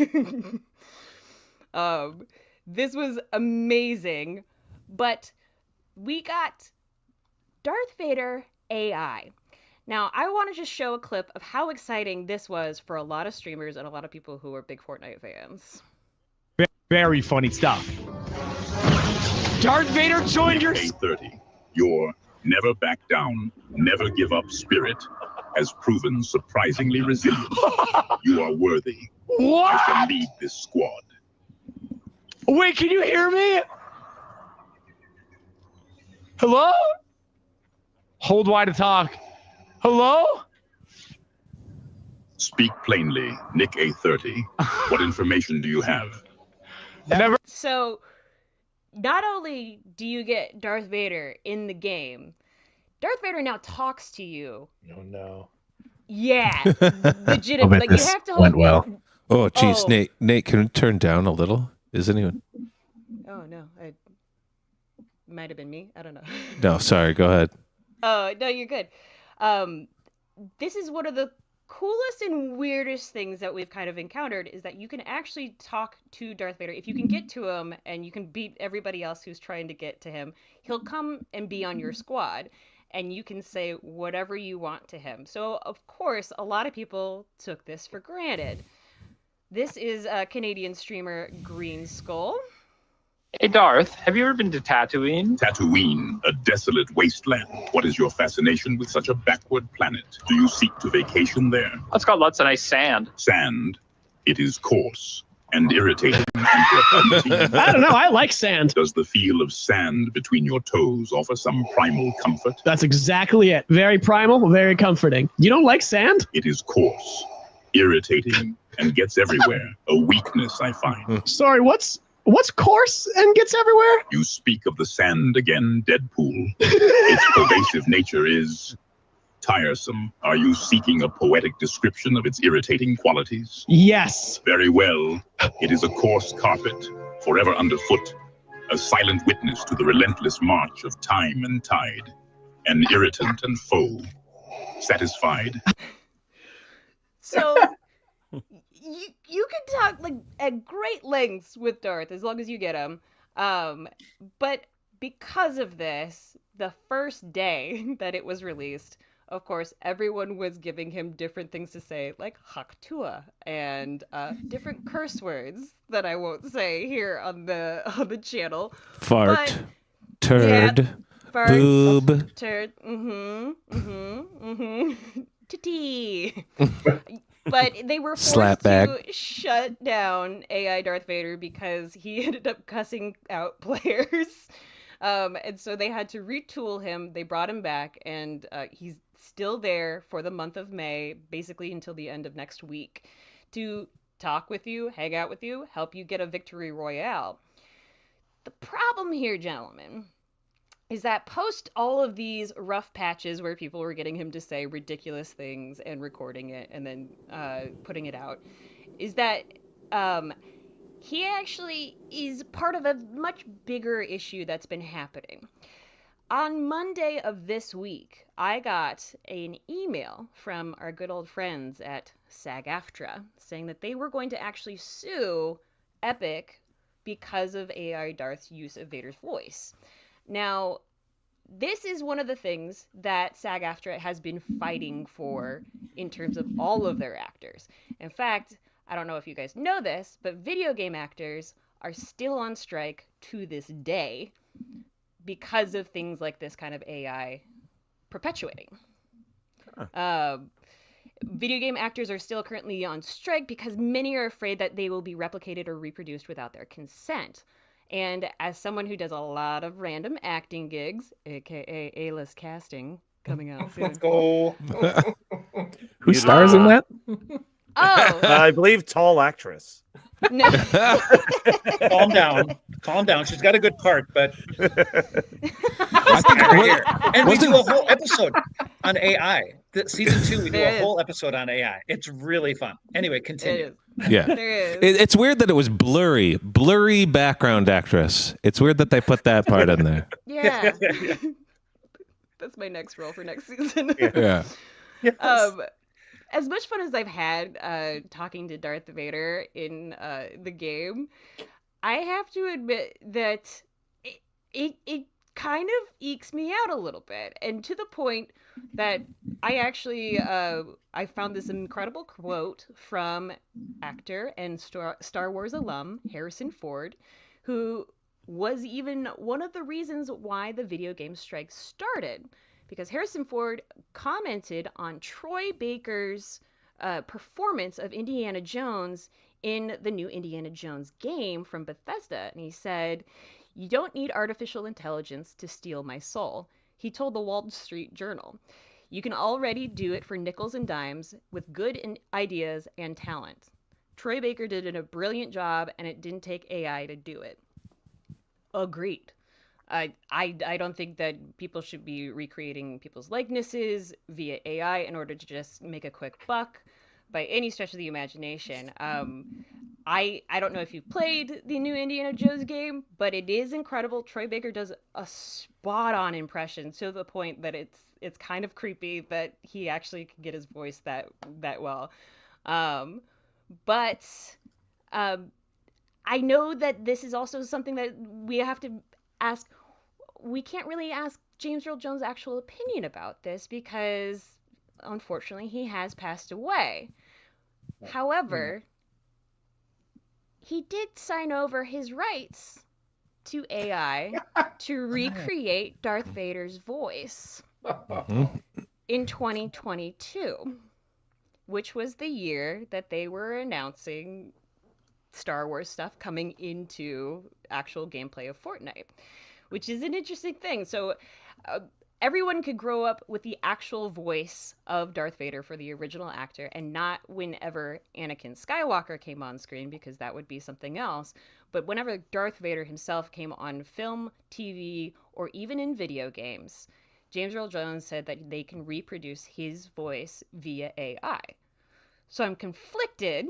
This was amazing, but we got Darth Vader AI. Now, I want to just show a clip of how exciting this was for a lot of streamers and a lot of people who are big Fortnite fans. Very funny stuff. Darth Vader joined your... A30, your never back down, never give up spirit has proven surprisingly resilient. You are worthy. What? You can lead this squad. Wait, can you hear me? Hello? Hold Y to talk. Hello? Speak plainly, Nick A30. What information do you have? Never. So, not only do you get Darth Vader in the game, Darth Vader now talks to you. Oh no. Yeah, legitimate. Like you have to went well. Oh, geez, Oh. Nate, can you turn down a little? Is anyone? Oh no, it might have been me. I don't know. No, sorry. Go ahead. Oh no, you're good. This is one of the coolest and weirdest things that we've kind of encountered is that you can actually talk to Darth Vader. If you can get to him and you can beat everybody else who's trying to get to him, he'll come and be on your squad and you can say whatever you want to him. So, of course, a lot of people took this for granted. This is a Canadian streamer, Green Skull. Hey Darth, have you ever been to Tatooine? Tatooine, a desolate wasteland. What is your fascination with such a backward planet? Do you seek to vacation there? It's got lots of nice sand. Sand, it is coarse and irritating. I don't know. I like sand. Does the feel of sand between your toes offer some primal comfort? That's exactly it. Very primal, very comforting. You don't like sand? It is coarse, irritating, and gets everywhere. A weakness, I find. Sorry, what's coarse and gets everywhere? You speak of the sand again, Deadpool. Its pervasive nature is tiresome. Are you seeking a poetic description of its irritating qualities? Yes. Very well. It is a coarse carpet, forever underfoot, a silent witness to the relentless march of time and tide, an irritant and foe. Satisfied? So you can talk like at great lengths with Darth as long as you get him. But because of this, the first day that it was released, of course, everyone was giving him different things to say, like Haktua and different curse words that I won't say here on the channel. Fart, But, turd, fart, boob. turd, titty. But they were forced Slapback. to shut down AI Darth Vader because he ended up cussing out players. And so they had to retool him. They brought him back, and he's still there for the month of May, basically until the end of next week, to talk with you, hang out with you, help you get a victory royale. The problem here, gentlemen, is that post all of these rough patches where people were getting him to say ridiculous things and recording it and then putting it out, is that he actually is part of a much bigger issue that's been happening. On Monday of this week, I got an email from our good old friends at SAG-AFTRA saying that they were going to actually sue Epic because of AI Darth's use of Vader's voice. Now, this is one of the things that SAG-AFTRA has been fighting for in terms of all of their actors. In fact, I don't know if you guys know this, but video game actors are still on strike to this day because of things like this kind of AI perpetuating. Video game actors are still currently on strike because many are afraid that they will be replicated or reproduced without their consent. And as someone who does a lot of random acting gigs, aka A-list casting, coming out soon. Oh, Who stars in that? Oh, I believe tall actress. no. calm down. Calm down. She's got a good part, but I think right here. And we wasn't- do a whole episode on AI. Season 2, we do There a is. whole episode on AI. It's really fun. Anyway, It continue. is. yeah. There is. It's weird that it was blurry background actress. It's weird that they put that part in there. Yeah. That's my next role for next season. Yeah. Yes. As much fun as I've had talking to Darth Vader in the game, I have to admit that it kind of ekes me out a little bit, and to the point that I actually I found this incredible quote from actor and Star Wars alum Harrison Ford, who was even one of the reasons why the video game strike started, because Harrison Ford commented on Troy Baker's performance of Indiana Jones in the new Indiana Jones game from Bethesda, and he said, "You don't need artificial intelligence to steal my soul," he told the Wall Street Journal. "You can already do it for nickels and dimes with good ideas and talent. Troy Baker did a brilliant job, and it didn't take AI to do it." Agreed. I don't think that people should be recreating people's likenesses via AI in order to just make a quick buck by any stretch of the imagination. I don't know if you've played the new Indiana Jones game, but it is incredible. Troy Baker does a spot on impression to the point that it's kind of creepy that he actually can get his voice that well. But I know that this is also something that we have to ask. We can't really ask James Earl Jones' actual opinion about this because, unfortunately, he has passed away. However, he did sign over his rights to AI to recreate Darth Vader's voice in 2022, which was the year that they were announcing Star Wars stuff coming into actual gameplay of Fortnite, which is an interesting thing. So everyone could grow up with the actual voice of Darth Vader for the original actor and not whenever Anakin Skywalker came on screen, because that would be something else. But whenever Darth Vader himself came on film, TV, or even in video games, James Earl Jones said that they can reproduce his voice via AI. So I'm conflicted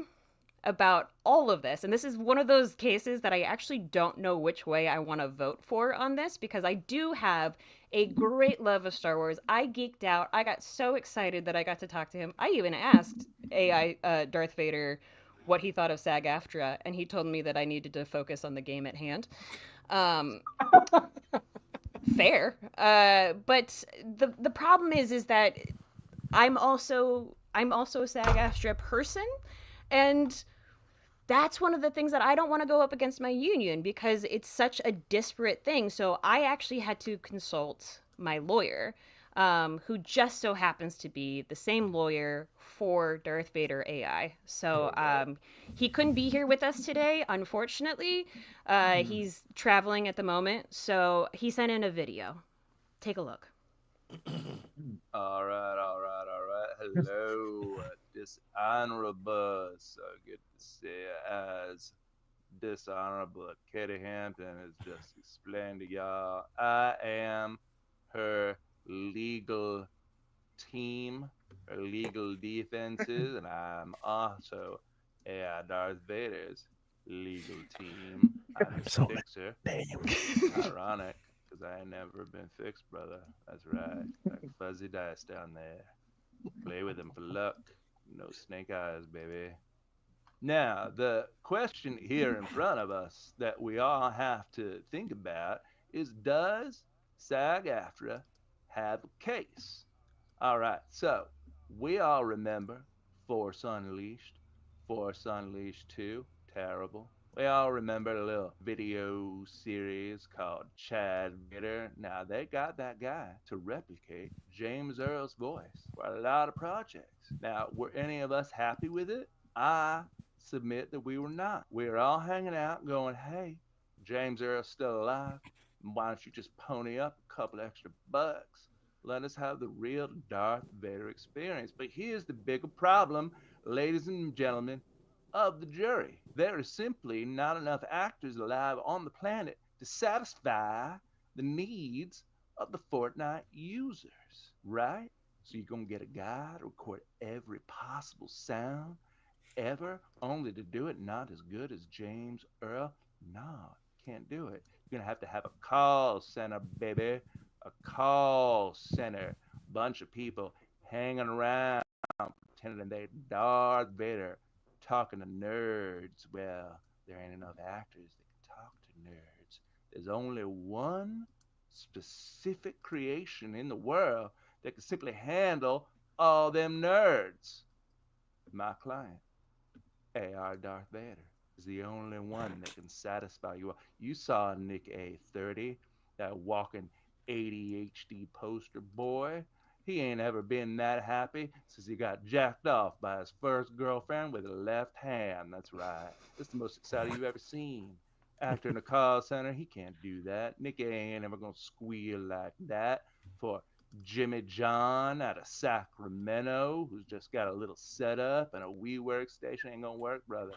about all of this. And this is one of those cases that I actually don't know which way I want to vote for on this, because I do have a great love of Star Wars. I geeked out. I got so excited that I got to talk to him. I even asked AI Darth Vader what he thought of SAG-AFTRA, and he told me that I needed to focus on the game at hand. Fair. But the problem is that I'm also a SAG-AFTRA person, and that's one of the things that I don't want to go up against my union because it's such a disparate thing. So I actually had to consult my lawyer, who just so happens to be the same lawyer for Darth Vader AI. So he couldn't be here with us today, unfortunately. He's traveling at the moment, so he sent in a video. Take a look. All right. Hello, dishonorable. So good to see you. As dishonorable Katie Hampton has just explained to y'all, I am her legal team, her legal defenses, and I'm also AI Darth Vader's legal team. I'm his fixer. Ironic, because I ain't never been fixed, brother. That's right. Like fuzzy dice down there. Play with them for luck. No snake eyes, baby. Now, the question here in front of us that we all have to think about is, does SAG-AFTRA have a case? All right, so we all remember Force Unleashed, Force Unleashed 2, terrible. We all remember a little video series called Chad Vader. Now, they got that guy to replicate James Earl's voice for a lot of projects. Now, were any of us happy with it? I submit that we were not. We were all hanging out going, hey, James Earl's still alive, why don't you just pony up a couple extra bucks? Let us have the real Darth Vader experience. But here's the bigger problem, ladies and gentlemen of the jury. There are simply not enough actors alive on the planet to satisfy the needs of the Fortnite users, right? So you're going to get a guy to record every possible sound ever, only to do it not as good as James Earl? No, can't do it. You're going to have a call center, baby. A call center. Bunch of people hanging around, pretending they're Darth Vader, talking to nerds. Well, there ain't enough actors that can talk to nerds. There's only one specific creation in the world that can simply handle all them nerds. My client, AI Darth Vader, is the only one that can satisfy you. You saw Nick A30, that walking ADHD poster boy. He ain't ever been that happy since he got jacked off by his first girlfriend with a left hand. That's right. That's the most exciting you've ever seen. Actor in a call center, he can't do that. Nick A ain't ever gonna squeal like that for Jimmy John out of Sacramento, who's just got a little setup and a wee workstation. Ain't gonna work, brother.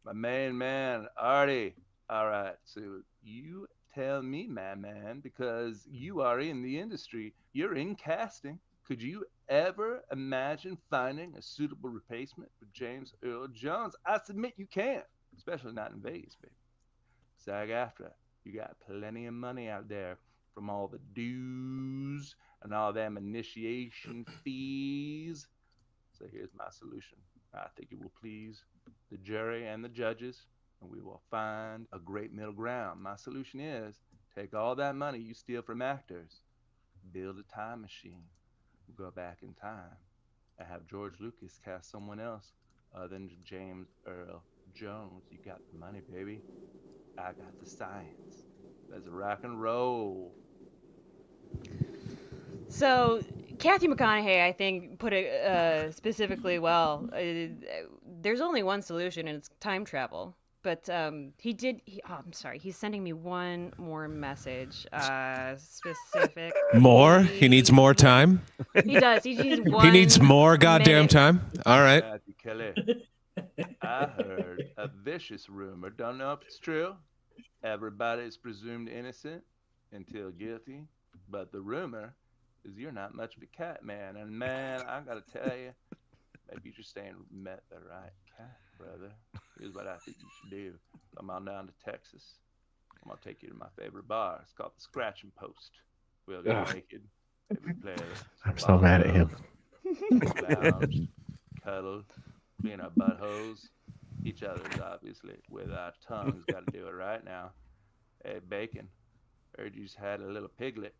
My main man, Artie. All right, so you tell me, my man, because you are in the industry, you're in casting. Could you ever imagine finding a suitable replacement for James Earl Jones? I submit you can't, especially not in Vegas, baby. SAG-AFTRA, you got plenty of money out there from all the dues and all them initiation fees. So here's my solution. I think it will please the jury and the judges, and we will find a great middle ground. My solution is take all that money you steal from actors, build a time machine, go back in time, and have George Lucas cast someone else other than James Earl Jones. You got the money, baby. I got the science. Let's rock and roll. So, Kathy McConaughey, I think, put it specifically well. There's only one solution, and it's time travel. But I'm sorry. He's sending me one more message. Specific. More? He needs more time? He does. He needs one. He needs more goddamn minute. time? All right. Matthew Kelly, I heard a vicious rumor. Don't know if it's true. Everybody is presumed innocent until guilty. But the rumor is you're not much of a cat man. And man, I gotta tell you, maybe you just ain't met the right cat, brother. Here's what I think you should do. Come on down to Texas. I'm gonna take you to my favorite bar. It's called the Scratching Post. We'll get naked. Maybe play. I'm so mad at him. Lounge, cuddle, clean our buttholes. Each other's, obviously, with our tongues. Got to do it right now. Hey, Bacon, heard you just had a little piglet.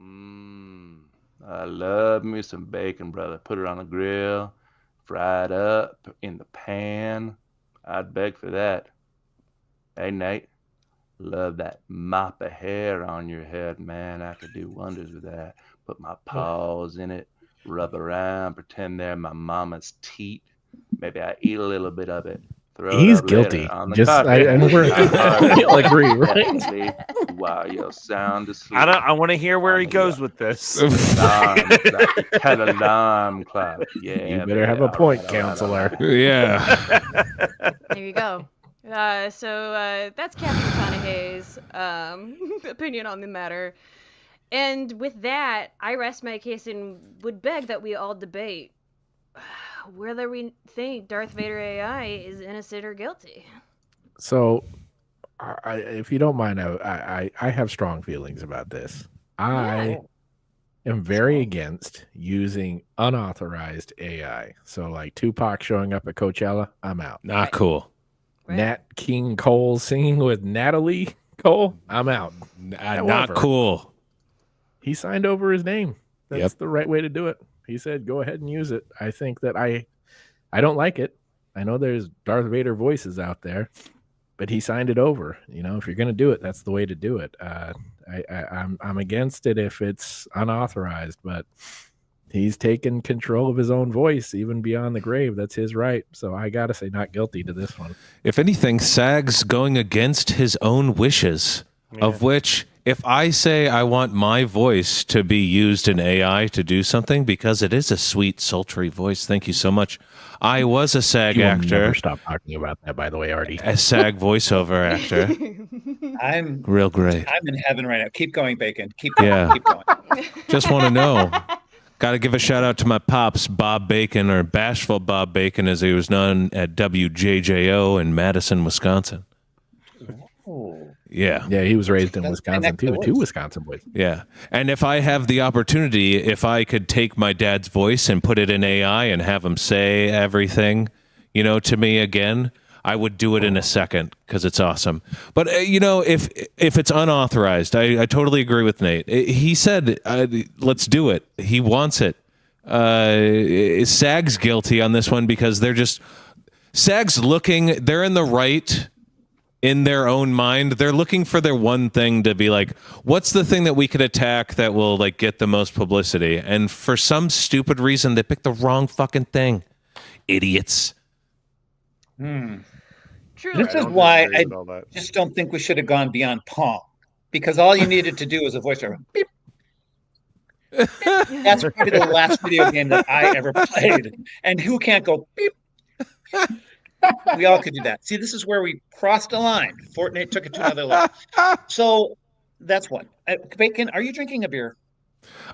I love me some bacon, brother. Put it on the grill, fry it up in the pan. I'd beg for that. Hey, Nate, love that mop of hair on your head, man. I could do wonders with that. Put my paws in it, rub around, pretend they're my mama's teat. Maybe I eat a little bit of it. He's guilty. Just I we'll agree, right? While you're sound asleep. I want to hear where he goes with this. Alarm clock. Yeah, you better have a point, counselor. Yeah. There you go. So that's Kathy McConaughey's opinion on the matter. And with that, I rest my case and would beg that we all debate whether we think Darth Vader AI is innocent or guilty. So, if you don't mind, I have strong feelings about this. I am very against using unauthorized AI. So, like Tupac showing up at Coachella, I'm out. Not cool. Right. Nat King Cole singing with Natalie Cole, I'm out. Not cool. He signed over his name. That's the right way to do it. He said, go ahead and use it. I think that I don't like it. I know there's Darth Vader voices out there, but he signed it over. You know, if you're going to do it, that's the way to do it. I'm against it if it's unauthorized, but he's taken control of his own voice, even beyond the grave. That's his right. So I got to say not guilty to this one. If anything, SAG's going against his own wishes, of which, if I say I want my voice to be used in AI to do something, because it is a sweet, sultry voice. Thank you so much. I was a SAG You will actor. never stop talking about that, by the way, Artie. A SAG voiceover actor. I'm Real great. I'm in heaven right now. Keep going, Bacon. Keep going. Yeah. Keep going. Just want to know. Got to give a shout out to my pops, Bob Bacon, or Bashful Bob Bacon, as he was known at WJJO in Madison, Wisconsin. Oh. Yeah. Yeah, he was raised in That's Wisconsin neck of too, the with two woods. Wisconsin boys. Yeah. And if I have the opportunity, if I could take my dad's voice and put it in AI and have him say everything, to me again, I would do it in a second because it's awesome. But, if it's unauthorized, I totally agree with Nate. He said, let's do it. He wants it. SAG's guilty on this one because SAG's they're in the right in their own mind. They're looking for their one thing to be like, what's the thing that we could attack that will get the most publicity? And for some stupid reason, they picked the wrong fucking thing. Idiots. True. This is why I just don't think we should have gone beyond Pong, because all you needed to do was a voiceover. Beep. That's probably the last video game that I ever played. And who can't go beep? We all could do that. See, this is where we crossed a line. Fortnite took it to another level. So that's one. Bacon, are you drinking a beer?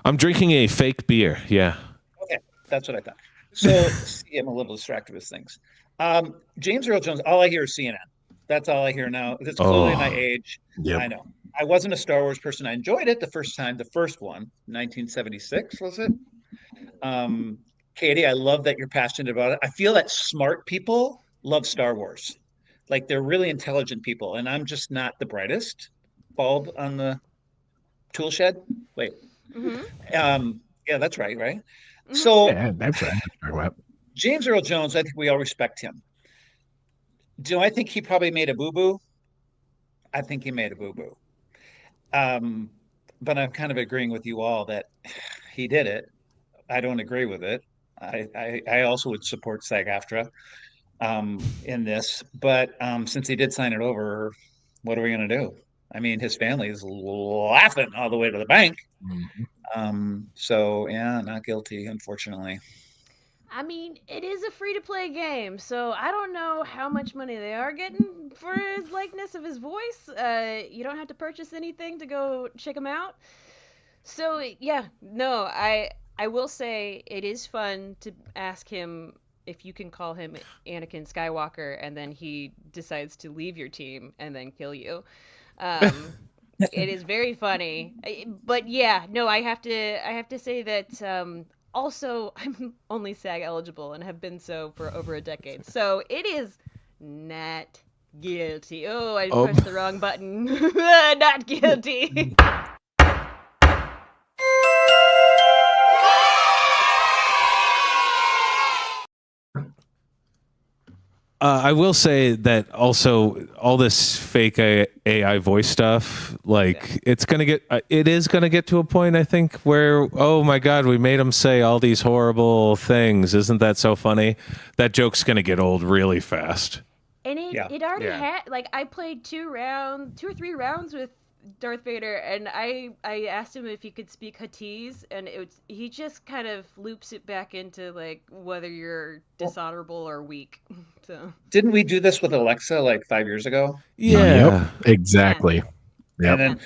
I'm drinking a fake beer. Yeah. Okay, that's what I thought. So see, I'm a little distracted with things. James Earl Jones, all I hear is CNN. That's all I hear now. It's clearly my age. Yep. I know. I wasn't a Star Wars person. I enjoyed it the first time. The first one, 1976, was it? Katie, I love that you're passionate about it. I feel that smart people love Star Wars. Like, they're really intelligent people, and I'm just not the brightest bulb on the tool shed. Wait. Mm-hmm. Yeah, that's right, right? Mm-hmm. So Yeah, that's right. James Earl Jones, I think we all respect him. Do I think he probably made a boo-boo? I think he made a boo-boo. But I'm kind of agreeing with you all that he did it. I don't agree with it. I also would support SAG-AFTRA in this, but since he did sign it over, what are we going to do? I mean, his family is laughing all the way to the bank. So yeah, not guilty, unfortunately. I mean, it is a free-to-play game, so I don't know how much money they are getting for his likeness of his voice. You don't have to purchase anything to go check him out. So yeah, no, I will say it is fun to ask him if you can call him Anakin Skywalker, and then he decides to leave your team and then kill you. It is very funny, but yeah, no, I have to say that also I'm only SAG eligible and have been so for over a decade, so it is not guilty. Oh, I pressed the wrong button. Not guilty. I will say that also all this fake AI voice stuff, it is going to get to a point, I think, where, oh my God, we made him say all these horrible things. Isn't that so funny? That joke's going to get old really fast. And it already had, I played 2 or 3 rounds with Darth Vader, and I asked him if he could speak Huttese, and he just kind of loops it back into whether you're dishonorable or weak. So didn't we do this with Alexa 5 years ago? Yeah, yep, exactly. Yep. And then,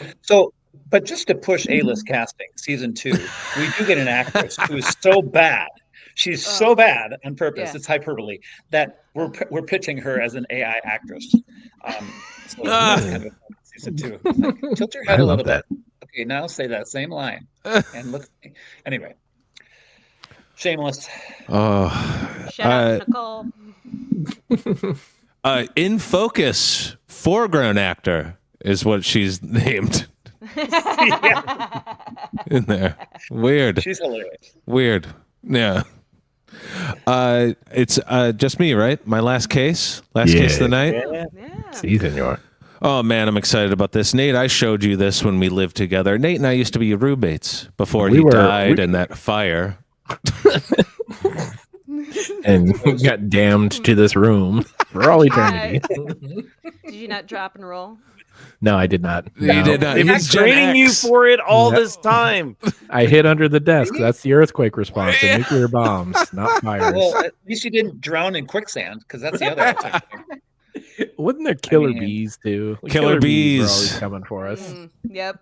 but just to push A-list casting, season 2, we do get an actress who is so bad. She's so bad on purpose. Yeah. It's hyperbole that we're pitching her as an AI actress. So kind of season 2. Tilt your head a little bit. Okay, now say that same line and look. Anyway, shameless. Shout out to Nicole. In focus, foreground actor is what she's named. In there, weird. She's hilarious. Weird. Yeah. It's just me, right? My last case of the night. Yeah. See, senor. Oh man, I'm excited about this. Nate, I showed you this when we lived together. Nate and I used to be roommates before he died in that fire. and got damned to this room for all eternity. Did you not drop and roll? No, I did not. You did not. They've been training you for it all this time. I hid under the desk. That's the earthquake response to nuclear bombs, not fires. Well, at least you didn't drown in quicksand, because that's the other alternative. Wasn't there killer bees too? Killer bees were always coming for us. Yep.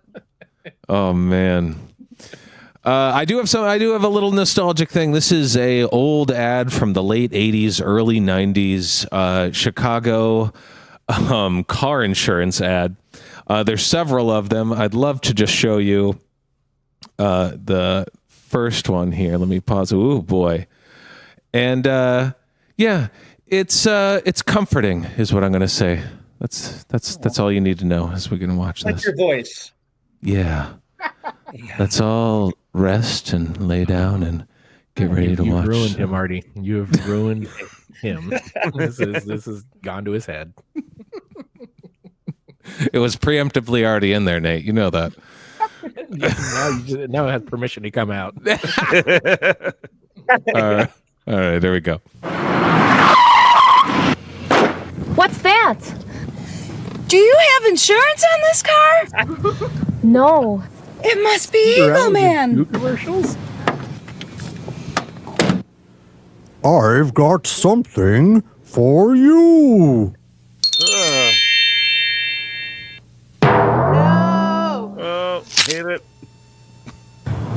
Oh man. I do have a little nostalgic thing. This is a old ad from the late 80s, early 90s, Chicago car insurance ad. There's several of them. I'd love to just show you the first one here. Let me pause. Ooh boy. And yeah, it's comforting is what I'm going to say. That's all you need to know as we're going to watch Like this. your voice. Yeah. Let's all rest and lay down and get ready to watch. You've ruined him, Artie. You have ruined him. This has gone to his head. It was preemptively already in there, Nate. You know that. Now it has permission to come out. All right, there we go. What's that? Do you have insurance on this car? No. It must be Eagleman. Commercials? I've got something for you. Oh, hit it.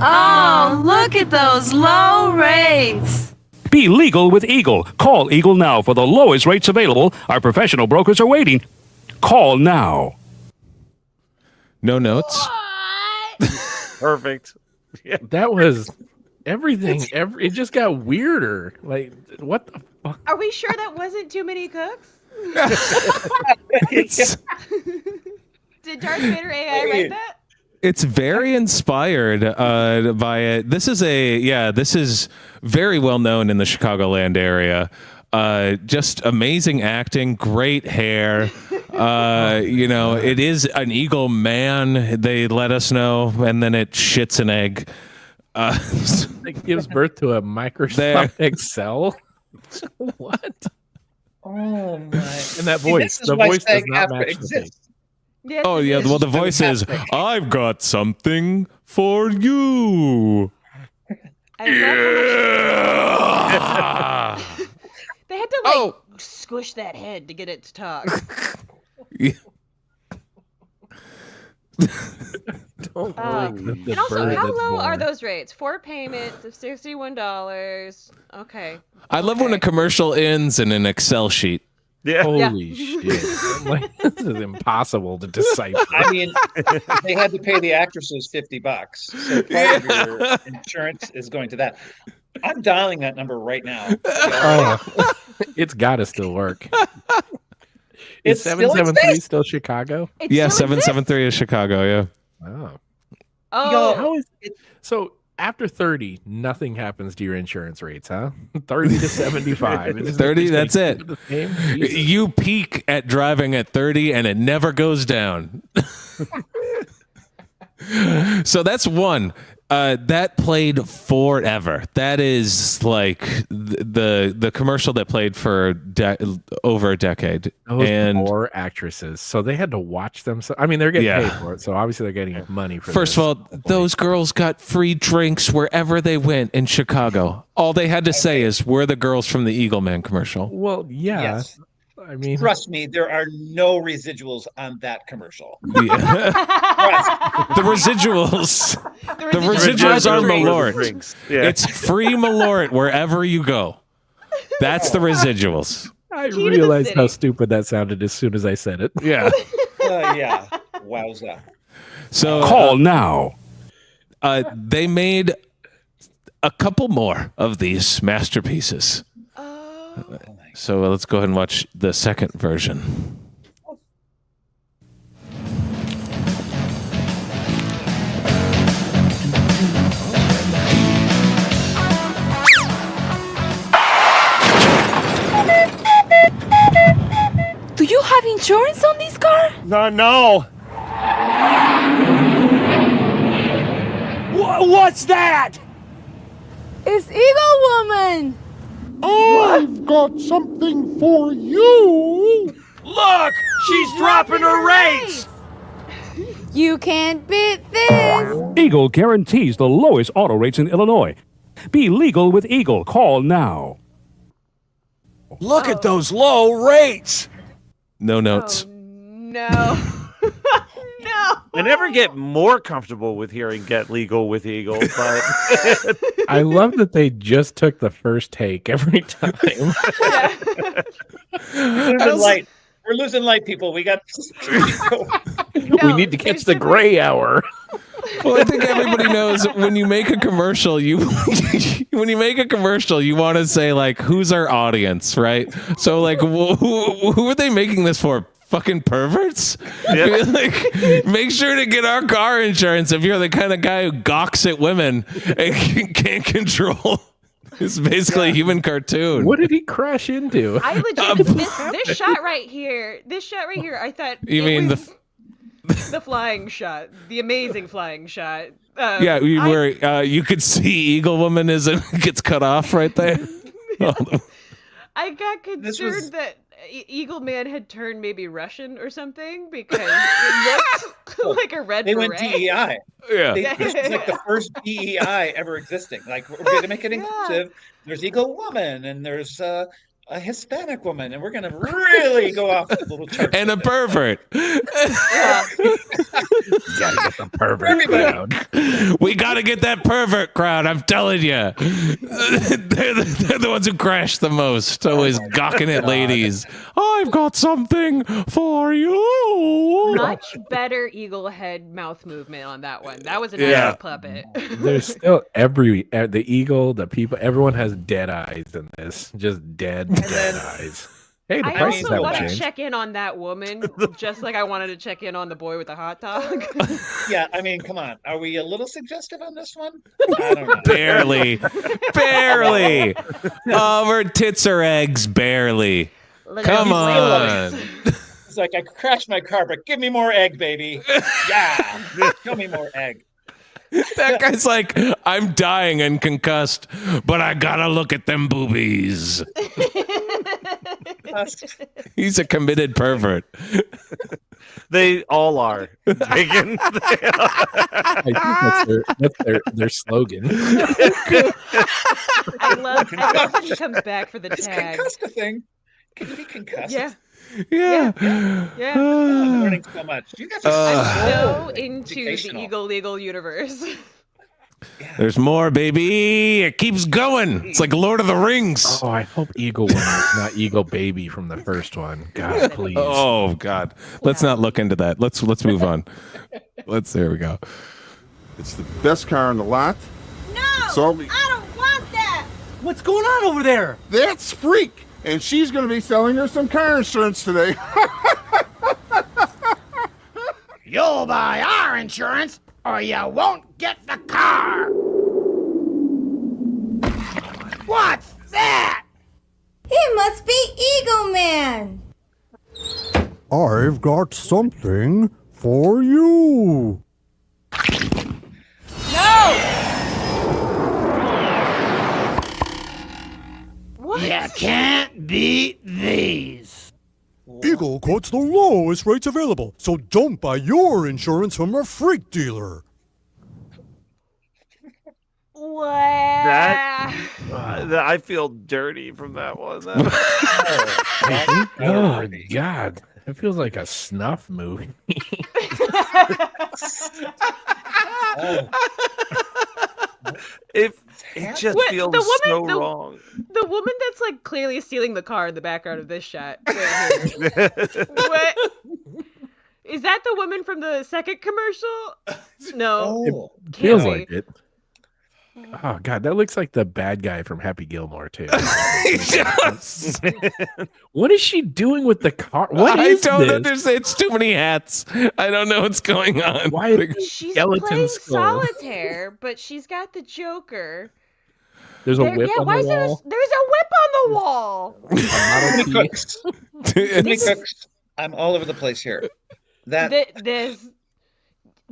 Oh, look at those low rates. Be legal with Eagle. Call Eagle now for the lowest rates available. Our professional brokers are waiting. Call now. No notes. Perfect. Yeah. That was everything. It just got weirder. Like, what the fuck? Are we sure that wasn't Too Many Cooks? Did Darth Vader AI write that? It's very inspired by it. This is very well known in the Chicagoland area. Just amazing acting, great hair. It is an eagle man. They let us know, and then it shits an egg. It gives birth to a Microsoft Excel. What? Oh my! And that voice, the voice does not match the face. Yes, Oh yeah, well the voice is, "I've got something for you." They had to squish that head to get it to talk. And also, how low are those rates? 4 payments of $61. Okay. I love when a commercial ends in an Excel sheet. Yeah. Holy shit. This is impossible to decipher. I mean, they had to pay the actresses $50, so part of your insurance is going to that. I'm dialing that number right now. It's got to still work. It's Is 773 still Chicago? Yeah, 773 is Chicago. Yeah. Oh. How is it? So after 30, nothing happens to your insurance rates, huh? 30 to 75. 30, that's it. You peak at driving at 30 and it never goes down. So that's one. That played forever. That is like the commercial that played for over a decade. Those poor actresses. So they had to watch them. I mean, they're getting paid for it. So obviously they're getting money for First of all, those girls got free drinks wherever they went in Chicago. All they had to say is, we're the girls from the Eagleman commercial. Well, yeah. Yes. I mean, trust me, there are no residuals on that commercial. Yeah. The residuals. The residuals are Malort. Yeah. It's free Malort wherever you go. That's the residuals. I realized how stupid that sounded as soon as I said it. Yeah. Yeah. Wowza. So call now. They made a couple more of these masterpieces. So let's go ahead and watch the second version. Do you have insurance on this car? No. What's that? It's Eagle Woman! I've got something for you. Look! She's dropping her rates! You can't beat this! Eagle guarantees the lowest auto rates in Illinois. Be legal with Eagle. Call now. Look at those low rates! No notes. No. No. I never get more comfortable with hearing "Get Legal with Eagle," but I love that they just took the first take every time. We're losing light, people. We got. We need to catch the gray hour. Well, I think everybody knows when you make a commercial, you want to say like, who's our audience, right? So like, who are they making this for? Fucking perverts? Yeah. Like, make sure to get our car insurance if you're the kind of guy who gawks at women and can't control. It's basically a human cartoon. What did he crash into? I legit this shot right here. This shot right here. I thought. You mean the flying shot, the amazing flying shot. Yeah, where you could see Eagle Woman gets cut off right there. I got concerned that Eagle Man had turned maybe Russian or something because it looked like a red. They beret. went DEI. Yeah, this is like the first DEI ever existing. Like we're going to make it inclusive. There's Eagle Woman and there's a Hispanic woman, and we're going to really go off the little chart. And a pervert. Gotta get the pervert crowd. We gotta get that pervert crowd. I'm telling you, they're the ones who crash the most. Always gawking at ladies. I've got something for you. Much better eagle head mouth movement on that one. That was an actual puppet. There's still the eagle, the people, everyone has dead eyes in this. Just dead eyes. Hey, the I prices also haven't want to changed. check in on that woman, just like I wanted to check in on the boy with the hot dog. Yeah, I mean, come on. Are we a little suggestive on this one? I don't know. Barely. Her tits are eggs. Barely. Come on. It's like I crashed my car, but give me more egg, baby. Yeah, show me more egg. That guy's like, I'm dying and concussed, but I gotta look at them boobies. He's a committed pervert. they all are. Megan. I think that's their slogan. I love that he comes back for the tag. Concussed a thing. Can you be concussed? Yeah. Yeah. I'm learning so much. You guys are so into the Eagle Legal universe. There's more, baby. It keeps going. It's like Lord of the Rings. Oh, I hope Eagle Woman is not Eagle Baby from the first one. God, please. Oh God. Let's not look into that. Let's move on. There we go. It's the best car in the lot. No! So I don't want that! What's going on over there? that's Freak, and she's going to be selling her some car insurance today. You'll buy our insurance, or you won't get the car. What's that? He must be Eagle Man! I've got something for you. No! What? You can't beat these. Eagle quotes the lowest rates available, so don't buy your insurance from a freak dealer. What? I feel dirty from that one. Oh, God. It feels like a snuff movie. It just feels so wrong. The woman that's like clearly stealing the car in the background of this shot. Right here. What? Is that the woman from the second commercial? No. It feels like it. Oh, God. That looks like the bad guy from Happy Gilmore, too. What is she doing with the car? I don't understand. It's too many hats. I don't know what's going on. Why? She's Skeleton playing skull. solitaire, but she's got the Joker. There's a whip on the wall. There's a whip on the wall. Too many cooks. I'm all over the place here. This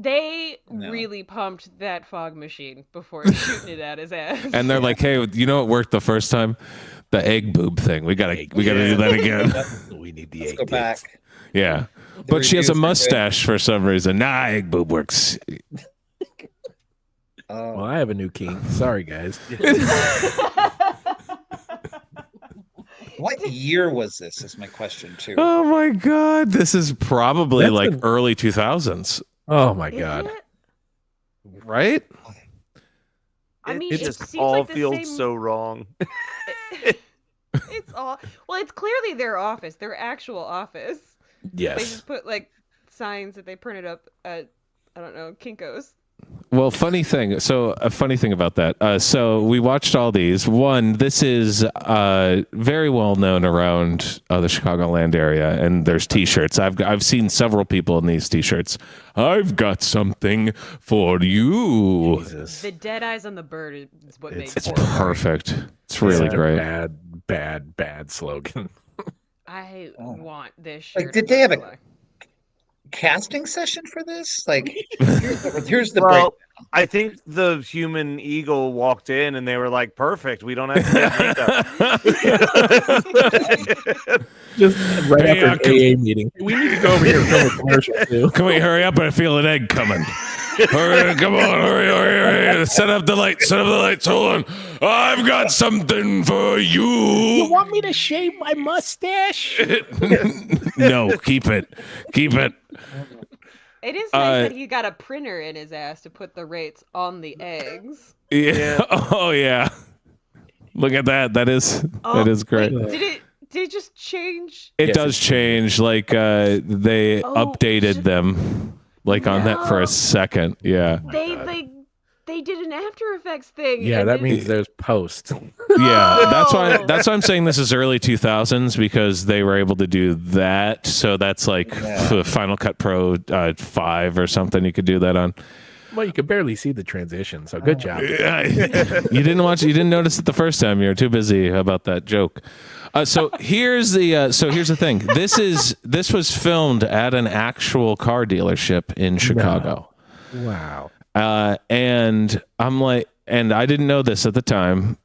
They really pumped that fog machine before shooting it at his ass. And they're like, hey, you know what worked the first time? The egg boob thing. We gotta do that again. We need the Let's egg go tits. back. Yeah. But she has a mustache for some reason. Nah, egg boob works. Well, I have a new king. Sorry, guys. What year was this? Is my question too. Oh my god, this is probably early 2000s. Oh my god. Right? I mean, it it just seems all like the feels same- so wrong. It's all well. It's clearly their office, their actual office. Yes. They just put like signs that they printed up at I don't know Kinko's. Well, a funny thing about that. So we watched all these. One, this is very well known around the Chicagoland area, and there's T-shirts. I've seen several people in these T-shirts. I've got something for you. Jesus. The dead eyes on the bird is what makes It's it. perfect. It's really Such a great. bad slogan. I want this shirt. Like, did they have a casting session for this? Like, here's the Well, I think the human eagle walked in and they were like, perfect. We don't have to get makeup. Just right after an AA meeting. We need to go over here and film a commercial too. Can we hurry up? I feel an egg coming. Hurry, come on, hurry. Set up the lights. Hold on. I've got something for you. You want me to shave my mustache? No, keep it. It is nice that he got a printer in his ass to put the rates on the eggs. Yeah. Oh yeah. Look at that. That is great. Wait, did it just change? It does change. Like they updated them. Like on that for a second. Yeah. They did an After Effects thing. Yeah, and that it- means there's post. Yeah, that's why I'm saying this is early 2000s because they were able to do that. So that's like Final Cut Pro 5 or something. You could do that on. Well, you could barely see the transition, so good job. You didn't notice it the first time. You were too busy about that joke. So here's the thing. This was filmed at an actual car dealership in Chicago. Wow. And I'm like, and I didn't know this at the time,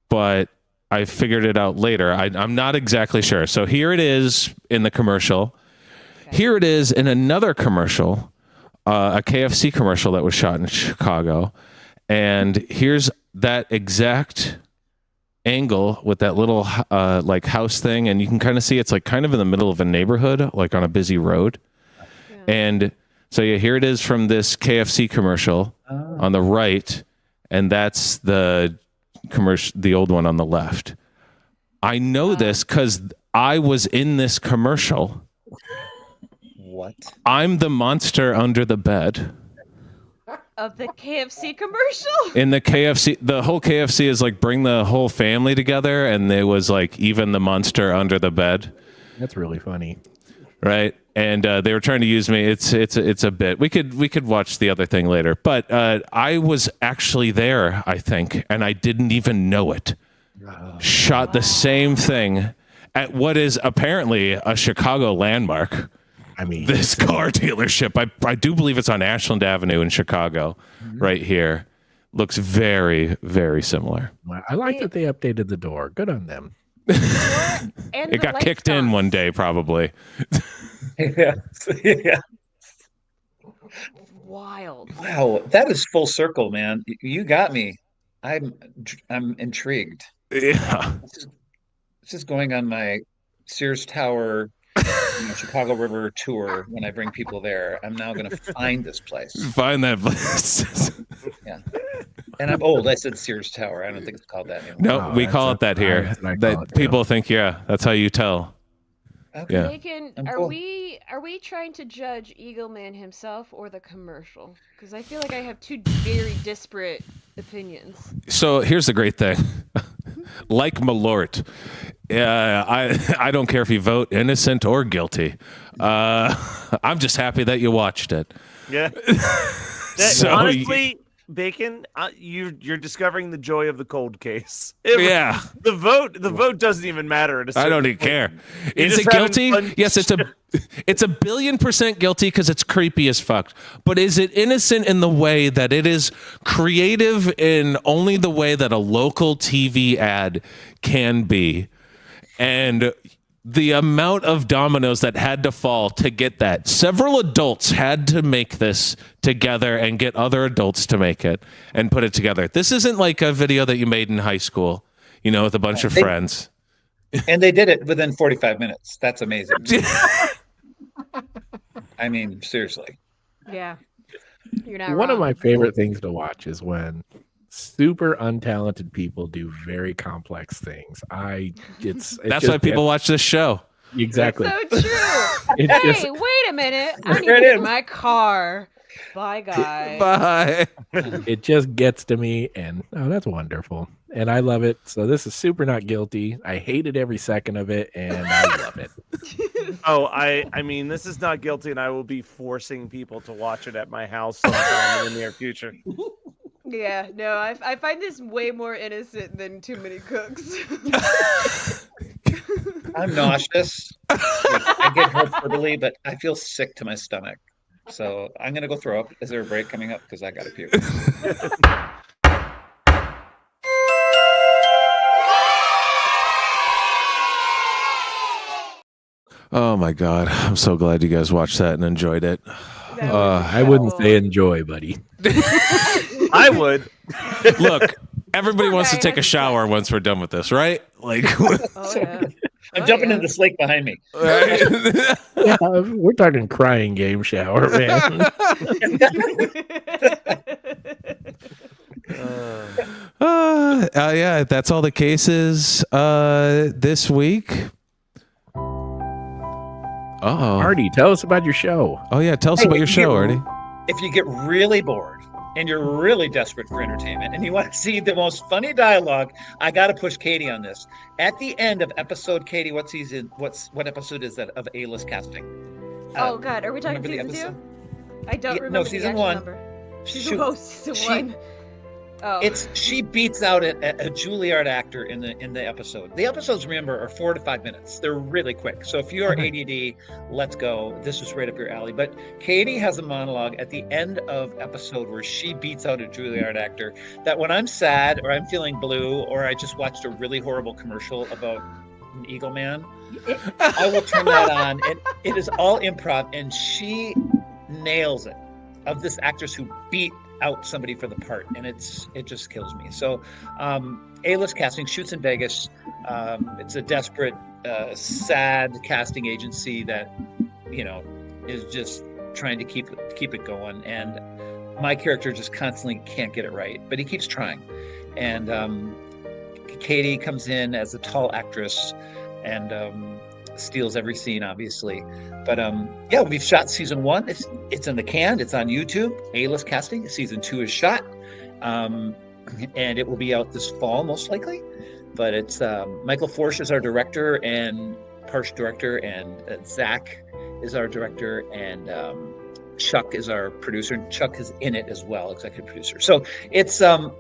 but I figured it out later. I'm not exactly sure. So here it is in the commercial. Okay. Here it is in another commercial, a KFC commercial that was shot in Chicago. And here's that exact angle with that little like house thing. And you can kind of see it's like kind of in the middle of a neighborhood, like on a busy road. Yeah. And so yeah, here it is from this KFC commercial on the right, and that's the commercial, the old one on the left. I know this because I was in this commercial. What? I'm the monster under the bed. Of the KFC commercial? In the KFC, the whole KFC is like bring the whole family together, and it was like even the monster under the bed. That's really funny. Right. And they were trying to use me. It's a bit. We could watch the other thing later. But I was actually there, I think, and I didn't even know it. Shot the same thing at what is apparently a Chicago landmark. I mean, this car dealership. I do believe it's on Ashland Avenue in Chicago, right here. Looks very, very similar. I like that they updated the door. Good on them. And it got kicked in one day, probably. Yeah. Wild. Wow, that is full circle, man. You got me. I'm intrigued. Yeah. This is going on my Sears Tower, Chicago River tour when I bring people there. I'm now going to find this place. Find that place. Yeah. And I'm old. I said Sears Tower. I don't think it's called that anymore. No, we call it that here. That people think, yeah, that's how you tell. Okay. Yeah. Bacon, are we trying to judge Eagleman himself or the commercial? Because I feel like I have two very disparate opinions. So here's the great thing. Like Malort, I don't care if you vote innocent or guilty. I'm just happy that you watched it. Yeah. So honestly, Bacon, you're discovering the joy of the cold case. Yeah. The vote doesn't even matter. At a I don't certain even care. point. You're Is just it having guilty? fun. Yes, it's a billion% guilty because it's creepy as fuck. But is it innocent in the way that it is creative in only the way that a local TV ad can be? And the amount of dominoes that had to fall to get that. Several adults had to make this together and get other adults to make it and put it together. This isn't like a video that you made in high school, with a bunch of friends. And they did it within 45 minutes. That's amazing. I mean, seriously. Yeah. You're not One of wrong. my favorite things to watch is when super untalented people do very complex things. That's why people watch this show. Exactly. So true. It's Hey, just- wait a minute. I need to get in my car. Bye, guys. Bye. It just gets to me, and that's wonderful, and I love it. So this is super not guilty. I hated every second of it, and I love it. Oh, I mean, this is not guilty, and I will be forcing people to watch it at my house sometime in the near future. Yeah, no, I find this way more innocent than Too Many Cooks. I'm nauseous. I get hyperbole, but I feel sick to my stomach. So I'm going to go throw up. Is there a break coming up? Because I got to puke. Oh my God. I'm so glad you guys watched that and enjoyed it. I wouldn't say enjoy, buddy. I would. Look, everybody wants to take a shower once we're done with this, right? Like, I'm jumping in this lake behind me. Yeah, we're talking crying game shower, man. Yeah, that's all the cases this week. Artie, tell us about your show. Oh yeah, tell us about your show, Artie. If you get really bored and you're really desperate for entertainment and you want to see the most funny dialogue, I got to push Katie on this. At the end of episode, Katie, what episode is that of A-list casting? Oh God, are we talking remember the season 2? episode? I don't Yeah, remember no, the season actual 1. number. Shoot. Season 1. Oh. She beats out a Juilliard actor in the episode. The episodes, remember, are 4 to 5 minutes. They're really quick. So if you are ADD, let's go. This is right up your alley. But Katie has a monologue at the end of episode where she beats out a Juilliard actor that when I'm sad or I'm feeling blue or I just watched a really horrible commercial about an Eagleman, I will turn that on. And it is all improv, and she nails it. Of this actress who beat out somebody for the part, and it just kills me. So A-list casting shoots in Vegas. It's a desperate sad casting agency that is just trying to keep it going, and my character just constantly can't get it right, but he keeps trying. And Katie comes in as a tall actress and steals every scene, obviously. But yeah, we've shot season 1. It's in the can. It's on YouTube. A-list casting. Season 2 is shot, and it will be out this fall most likely. But it's Michael Forsch is our director and Forsch director, and Zach is our director, and Chuck is our producer. And Chuck is in it as well, executive producer. So it's a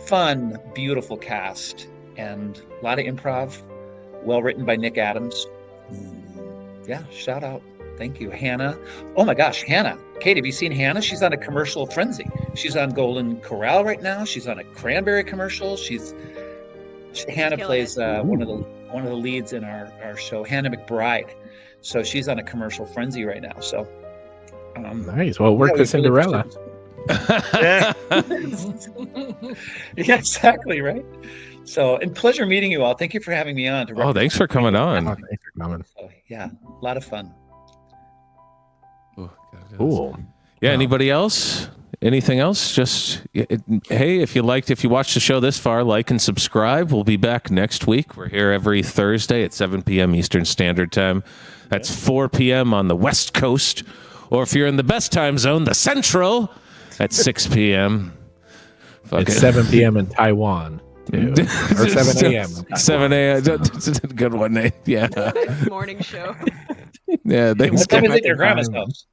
fun, beautiful cast and a lot of improv. Well written by Nick Adams. Yeah, shout out. Thank you, Hannah. Oh my gosh, Hannah. Kate, have you seen Hannah? She's on a commercial frenzy. She's on Golden Corral right now. She's on a cranberry commercial. Hannah plays one of the leads in our show, Hannah McBride. So she's on a commercial frenzy right now. So nice. Well, work with Cinderella. Yeah, exactly, right? So, and pleasure meeting you all. Thank you for having me on. Thanks for coming on. Thanks for coming. So, yeah, a lot of fun. Cool. Yeah. Anybody else? Anything else? Just hey, if you watched the show this far, like and subscribe. We'll be back next week. We're here every Thursday at 7 p.m. Eastern Standard Time. That's 4 p.m. on the West Coast, or if you're in the best time zone, the Central, at 6 p.m. It's 7 p.m. in Taiwan. Too. Or 7 a.m. 7 a.m. Good one, Nate. Yeah. Nice morning show. Yeah. Thanks. What time is it at your grandma's house?